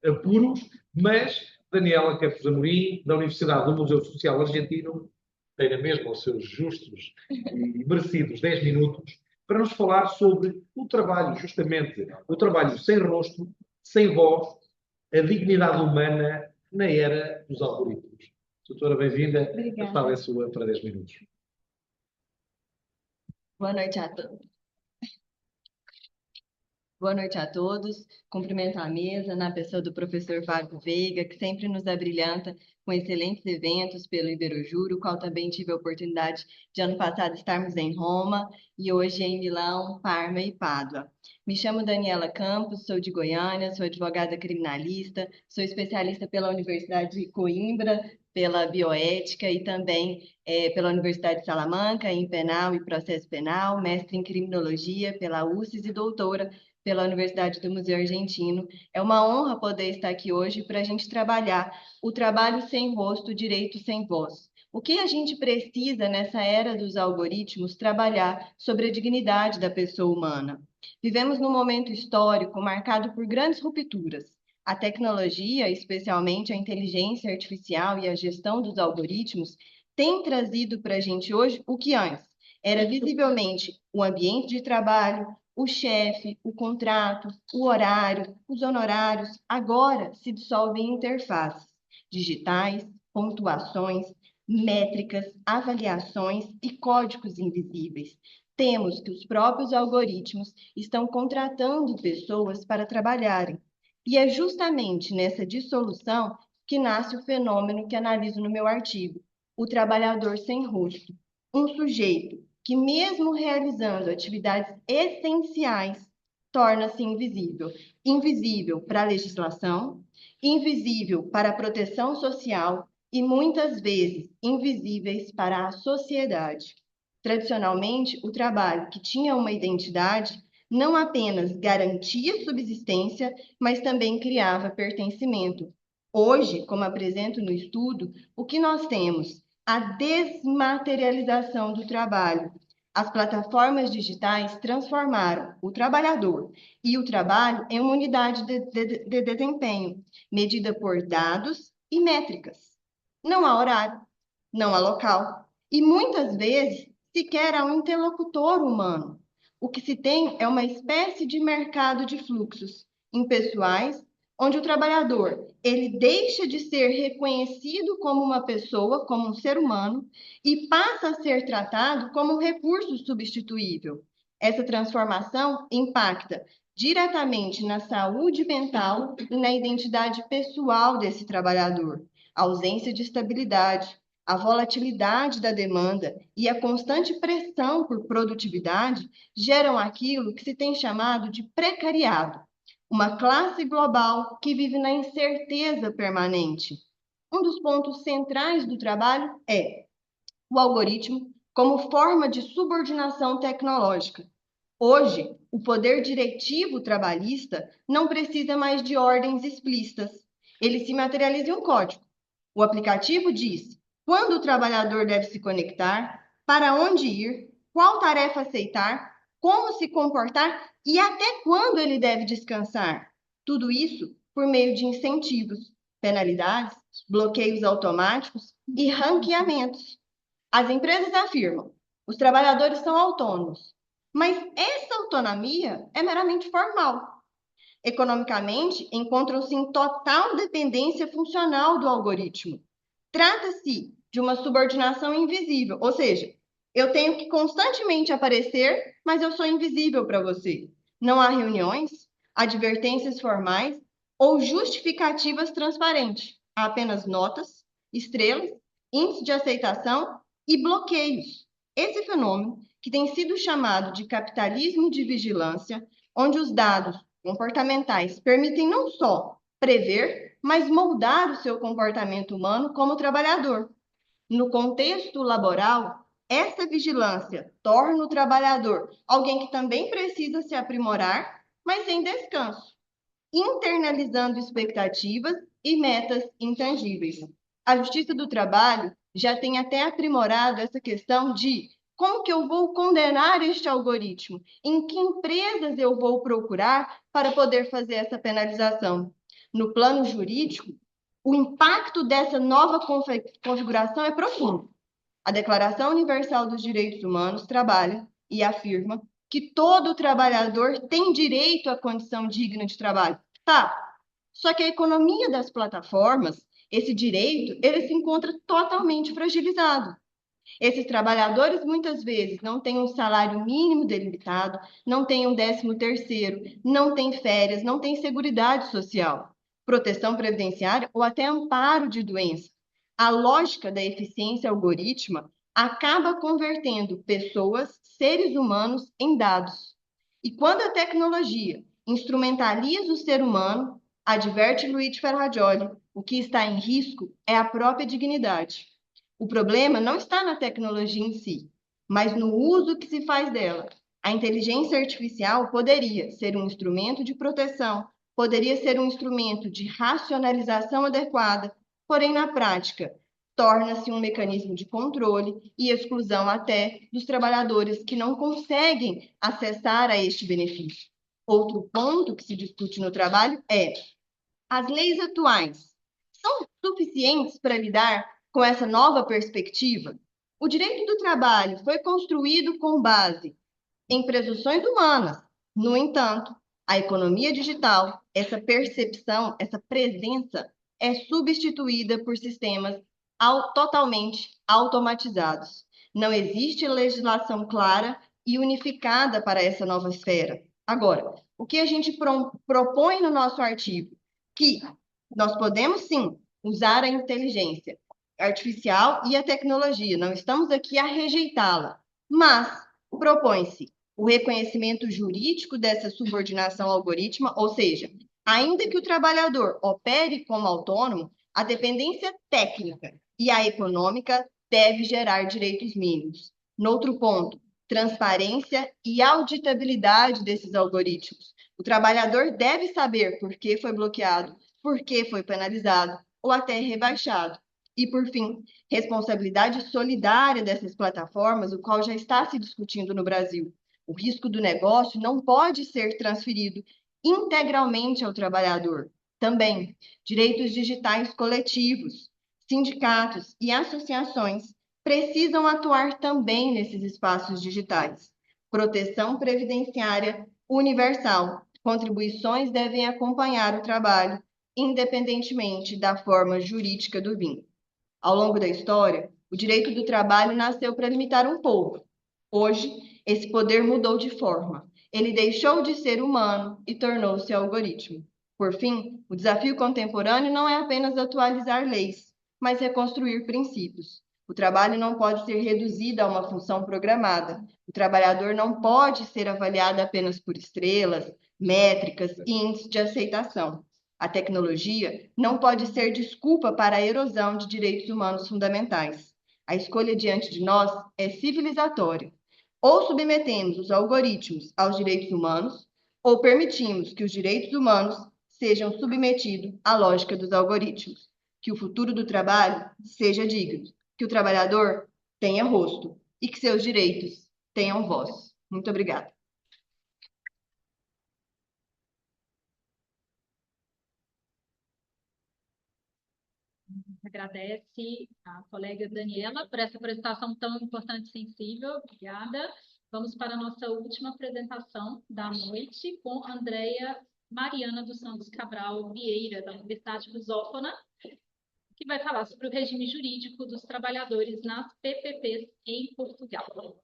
apuros, mas Daniela Campos Amorim, da Universidade do Museu Social Argentino, tem mesmo os seus justos e merecidos 10 minutos para nos falar sobre o trabalho, justamente, o trabalho sem rosto, sem voz, a dignidade humana na era dos algoritmos. Doutora, bem-vinda. A fala é sua para 10 minutos. Boa noite a todos. Boa noite a todos. Cumprimento a mesa na pessoa do professor Fábio Veiga, que sempre nos abrilhanta com excelentes eventos pelo Iberojuro, o qual também tive a oportunidade de ano passado estarmos em Roma e hoje em Milão, Parma e Pádua. Me chamo Daniela Campos, sou de Goiânia, sou advogada criminalista, sou especialista pela Universidade de Coimbra, pela bioética e também pela Universidade de Salamanca, em penal e processo penal, mestre em criminologia pela UCES e doutora pela Universidade do Museu Argentino. É uma honra poder estar aqui hoje para a gente trabalhar o trabalho sem rosto, direito sem voz. O que a gente precisa nessa era dos algoritmos trabalhar sobre a dignidade da pessoa humana. Vivemos num momento histórico marcado por grandes rupturas. A tecnologia, especialmente a inteligência artificial e a gestão dos algoritmos, tem trazido para a gente hoje o que antes era visivelmente o ambiente de trabalho, o chefe, o contrato, o horário, os honorários, agora se dissolvem em interfaces digitais, pontuações, métricas, avaliações e códigos invisíveis. Temos que os próprios algoritmos estão contratando pessoas para trabalharem. E é justamente nessa dissolução que nasce o fenômeno que analiso no meu artigo, o trabalhador sem rosto. Um sujeito que, mesmo realizando atividades essenciais, torna-se invisível. Invisível para a legislação, invisível para a proteção social e, muitas vezes, invisíveis para a sociedade. Tradicionalmente, o trabalho que tinha uma identidade não apenas garantia subsistência, mas também criava pertencimento. Hoje, como apresento no estudo, o que nós temos? A desmaterialização do trabalho. As plataformas digitais transformaram o trabalhador e o trabalho em uma unidade de desempenho, medida por dados e métricas. Não há horário, não há local e, muitas vezes, sequer há um interlocutor humano. O que se tem é uma espécie de mercado de fluxos impessoais, onde o trabalhador ele deixa de ser reconhecido como uma pessoa, como um ser humano, e passa a ser tratado como um recurso substituível. Essa transformação impacta diretamente na saúde mental e na identidade pessoal desse trabalhador. A ausência de estabilidade, a volatilidade da demanda e a constante pressão por produtividade geram aquilo que se tem chamado de precariado, uma classe global que vive na incerteza permanente. Um dos pontos centrais do trabalho é o algoritmo como forma de subordinação tecnológica. Hoje, o poder diretivo trabalhista não precisa mais de ordens explícitas. Ele se materializa em um código. O aplicativo diz quando o trabalhador deve se conectar, para onde ir, qual tarefa aceitar, como se comportar e até quando ele deve descansar. Tudo isso por meio de incentivos, penalidades, bloqueios automáticos e ranqueamentos. As empresas afirmam, os trabalhadores são autônomos, mas essa autonomia é meramente formal. Economicamente, encontram-se em total dependência funcional do algoritmo. Trata-se de uma subordinação invisível, ou seja, eu tenho que constantemente aparecer, mas eu sou invisível para você. Não há reuniões, advertências formais ou justificativas transparentes. Há apenas notas, estrelas, índice de aceitação e bloqueios. Esse fenômeno, que tem sido chamado de capitalismo de vigilância, onde os dados comportamentais permitem não só prever, mas moldar o seu comportamento humano como trabalhador. No contexto laboral, essa vigilância torna o trabalhador alguém que também precisa se aprimorar, mas sem descanso, internalizando expectativas e metas intangíveis. A Justiça do Trabalho já tem até aprimorado essa questão de como que eu vou condenar este algoritmo? Em que empresas eu vou procurar para poder fazer essa penalização? No plano jurídico, o impacto dessa nova configuração é profundo. A Declaração Universal dos Direitos Humanos trabalha e afirma que todo trabalhador tem direito à condição digna de trabalho. Tá, só que a economia das plataformas, esse direito, ele se encontra totalmente fragilizado. Esses trabalhadores, muitas vezes, não têm um salário mínimo delimitado, não têm um 13º, não têm férias, não têm seguridade social, proteção previdenciária ou até amparo de doença. A lógica da eficiência algorítmica acaba convertendo pessoas, seres humanos, em dados. E quando a tecnologia instrumentaliza o ser humano, adverte Luigi Ferrajoli, o que está em risco é a própria dignidade. O problema não está na tecnologia em si, mas no uso que se faz dela. A inteligência artificial poderia ser um instrumento de proteção, poderia ser um instrumento de racionalização adequada, porém, na prática, torna-se um mecanismo de controle e exclusão até dos trabalhadores que não conseguem acessar a este benefício. Outro ponto que se discute no trabalho é: as leis atuais são suficientes para lidar com essa nova perspectiva? O direito do trabalho foi construído com base em presunções humanas, No entanto, a economia digital, essa percepção, essa presença, é substituída por sistemas totalmente automatizados. Não existe legislação clara e unificada para essa nova esfera. Agora, o que a gente propõe no nosso artigo? Que nós podemos, sim, usar a inteligência artificial e a tecnologia, não estamos aqui a rejeitá-la, mas propõe-se o reconhecimento jurídico dessa subordinação algorítmica, ou seja, ainda que o trabalhador opere como autônomo, a dependência técnica e a econômica deve gerar direitos mínimos. Noutro ponto, transparência e auditabilidade desses algoritmos. O trabalhador deve saber por que foi bloqueado, por que foi penalizado ou até rebaixado. E, por fim, responsabilidade solidária dessas plataformas, o qual já está se discutindo no Brasil. O risco do negócio não pode ser transferido integralmente ao trabalhador. Também, direitos digitais coletivos, sindicatos e associações precisam atuar também nesses espaços digitais. Proteção previdenciária universal. Contribuições devem acompanhar o trabalho, independentemente da forma jurídica do vínculo. Ao longo da história, o direito do trabalho nasceu para limitar um povo. Hoje, esse poder mudou de forma. Ele deixou de ser humano e tornou-se algoritmo. Por fim, o desafio contemporâneo não é apenas atualizar leis, mas reconstruir princípios. O trabalho não pode ser reduzido a uma função programada. O trabalhador não pode ser avaliado apenas por estrelas, métricas e índices de aceitação. A tecnologia não pode ser desculpa para a erosão de direitos humanos fundamentais. A escolha diante de nós é civilizatória. Ou submetemos os algoritmos aos direitos humanos, ou permitimos que os direitos humanos sejam submetidos à lógica dos algoritmos. Que o futuro do trabalho seja digno, que o trabalhador tenha rosto e que seus direitos tenham voz. Muito obrigada. Agradece a colega Daniela por essa apresentação tão importante e sensível. Obrigada. Vamos para a nossa última apresentação da noite com Andréia Mariana dos Santos Cabral Vieira, da Universidade Lusófona, que vai falar sobre o regime jurídico dos trabalhadores nas PPPs em Portugal.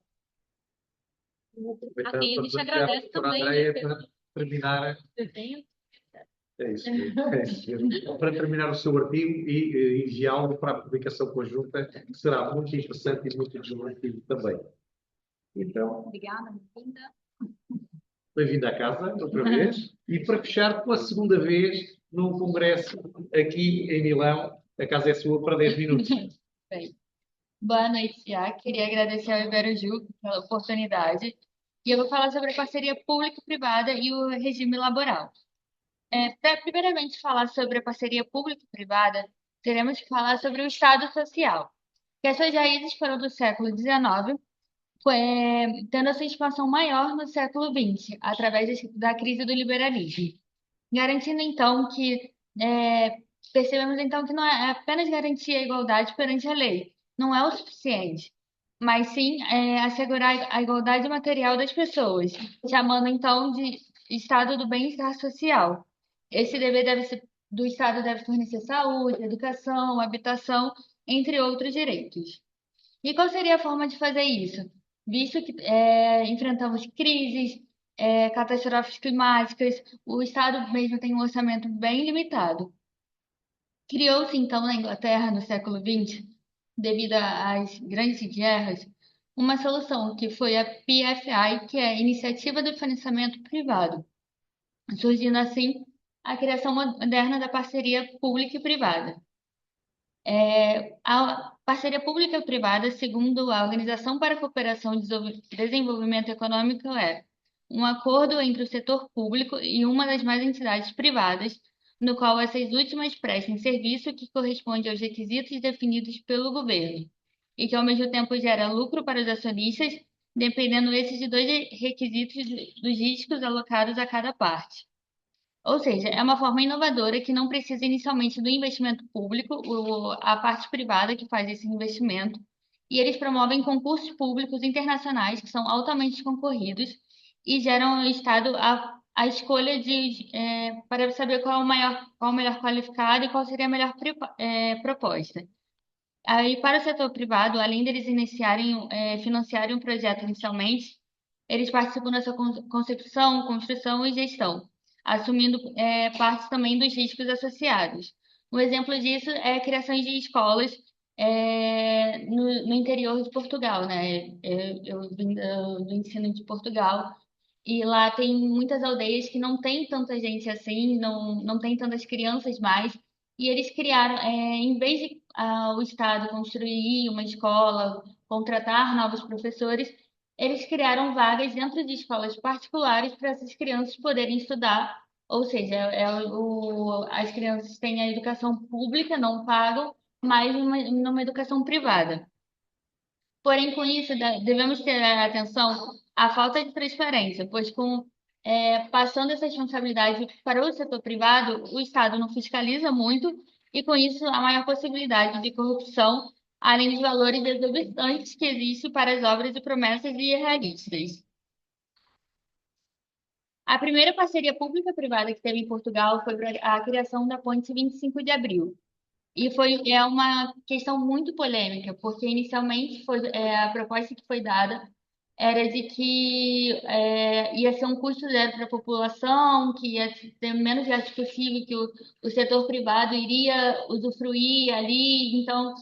A quem a gente agradece também para terminar. É isso, para terminar o seu artigo e enviá-lo para a publicação conjunta, que será muito interessante e muito descritivo também. Então, obrigada, bem-vinda. Bem-vinda à casa, outra vez. E para fechar pela segunda vez num congresso aqui em Milão, a casa é sua para 10 minutos. Bem, boa noite, já. Queria agradecer ao Iberojur pela oportunidade. E eu vou falar sobre a parceria público-privada e o regime laboral. Para primeiramente falar sobre a parceria público-privada, teremos que falar sobre o Estado Social, que as suas raízes foram do século XIX, tendo essa expansão maior no século XX, através da crise do liberalismo, garantindo então que percebemos então que não é apenas garantir a igualdade perante a lei, não é o suficiente, mas sim assegurar a igualdade material das pessoas, chamando então de Estado do bem-estar social. Esse dever do Estado deve fornecer saúde, educação, habitação, entre outros direitos. E qual seria a forma de fazer isso? Visto que enfrentamos crises, catástrofes climáticas, o Estado mesmo tem um orçamento bem limitado. Criou-se, então, na Inglaterra, no século XX, devido às grandes guerras, uma solução que foi a PFI, que é a Iniciativa do Financiamento Privado, surgindo assim a criação moderna da parceria pública e privada. A parceria pública e privada, segundo a Organização para a Cooperação e Desenvolvimento Econômico, é um acordo entre o setor público e uma das mais entidades privadas, no qual essas últimas prestem serviço que corresponde aos requisitos definidos pelo governo, e que ao mesmo tempo gera lucro para os acionistas, dependendo esses de dois requisitos dos riscos alocados a cada parte. Ou seja, é uma forma inovadora que não precisa inicialmente do investimento público, a parte privada que faz esse investimento, e eles promovem concursos públicos internacionais que são altamente concorridos e geram ao Estado a escolha para saber qual o melhor qualificado e qual seria a melhor proposta. Aí, para o setor privado, além deles financiarem um projeto inicialmente, eles participam dessa concepção, construção e gestão, assumindo parte também dos riscos associados. Um exemplo disso é a criação de escolas no interior de Portugal, né? Eu vim do ensino de Portugal e lá tem muitas aldeias que não tem tanta gente assim, não tem tantas crianças mais. E eles criaram, em vez de o Estado construir uma escola, contratar novos professores, eles criaram vagas dentro de escolas particulares para essas crianças poderem estudar. Ou seja, as crianças têm a educação pública, não pagam, mas numa educação privada. Porém, com isso, devemos ter atenção à falta de transparência, pois passando essa responsabilidade para o setor privado, o Estado não fiscaliza muito e, com isso, há maior possibilidade de corrupção, além dos valores exorbitantes que existem para as obras e promessas irrealistas. A primeira parceria pública-privada que teve em Portugal foi a criação da Ponte 25 de Abril. E é uma questão muito polêmica, porque inicialmente a proposta que foi dada era de que ia ser um custo zero para a população, que ia ter menos gasto possível, que o setor privado iria usufruir ali, então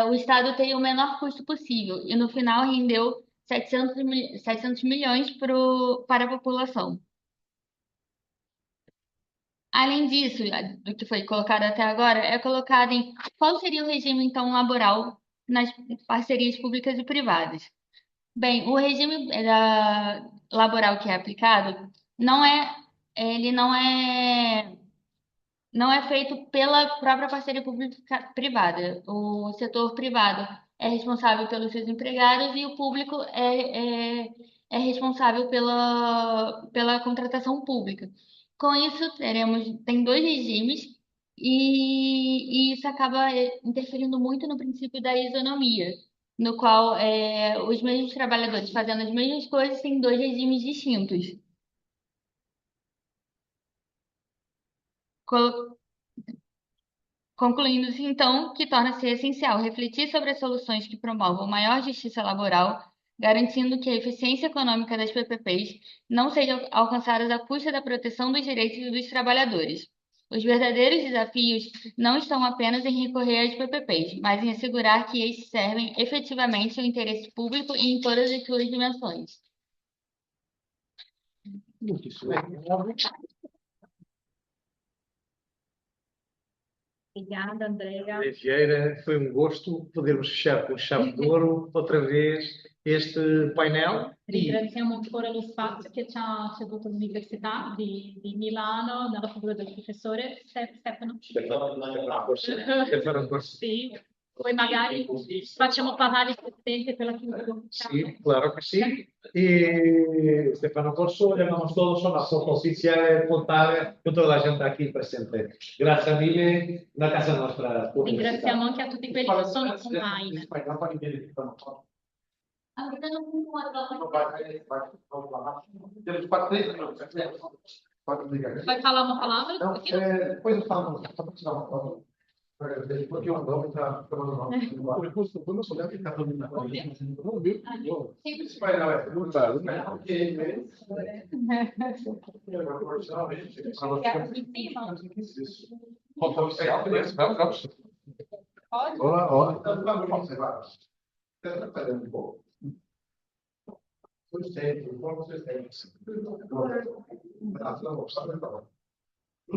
o Estado teria o menor custo possível. E no final rendeu 700 milhões para a população. Além disso, do que foi colocado até agora, é colocado em qual seria o regime, então, laboral nas parcerias públicas e privadas. Bem, o regime laboral que é aplicado ele não é feito pela própria parceria pública-privada. O setor privado é responsável pelos seus empregados e o público é responsável pela contratação pública. Com isso, tem dois regimes e isso acaba interferindo muito no princípio da isonomia, no qual os mesmos trabalhadores fazendo as mesmas coisas têm dois regimes distintos. Concluindo-se, então, que torna-se essencial refletir sobre as soluções que promovam maior justiça laboral, garantindo que a eficiência econômica das PPPs não seja alcançada à custa da proteção dos direitos dos trabalhadores. Os verdadeiros desafios não estão apenas em recorrer às PPPs, mas em assegurar que estes servem efetivamente o interesse público em todas as suas dimensões. Obrigada, Andréa. Vieira, foi um gosto podermos fechar com chave de ouro outra vez este painel. Ringraziamo ancora lo spazio che ci ha ceduto l'Università di Milano nella figura del professore Stefano. Stefano Corsi. Sì. Poi magari facciamo parlare il Presidente per la chiusura. Sí, claro que sí. Y Stefano Corso, llamamos todos a una foto oficial contare con toda la gente aquí presente. Grazie mille, una casa nostra. Ringraziamo anche a tutti quelli che sono online. Vai falar uma palavra? Não, depois eu falo. Porque o nome está tomando nome. Vamos olhar que está todo mundo. Não viu? Não está.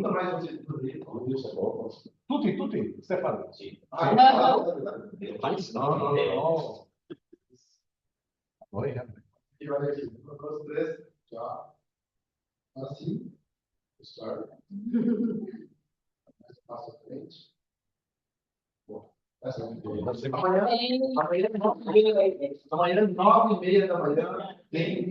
Olá. Tutti, Stefano. Sì. No. Poi, già. Assim. Start. Passa a frente. Bom. Amanhã 9h30 da manhã tem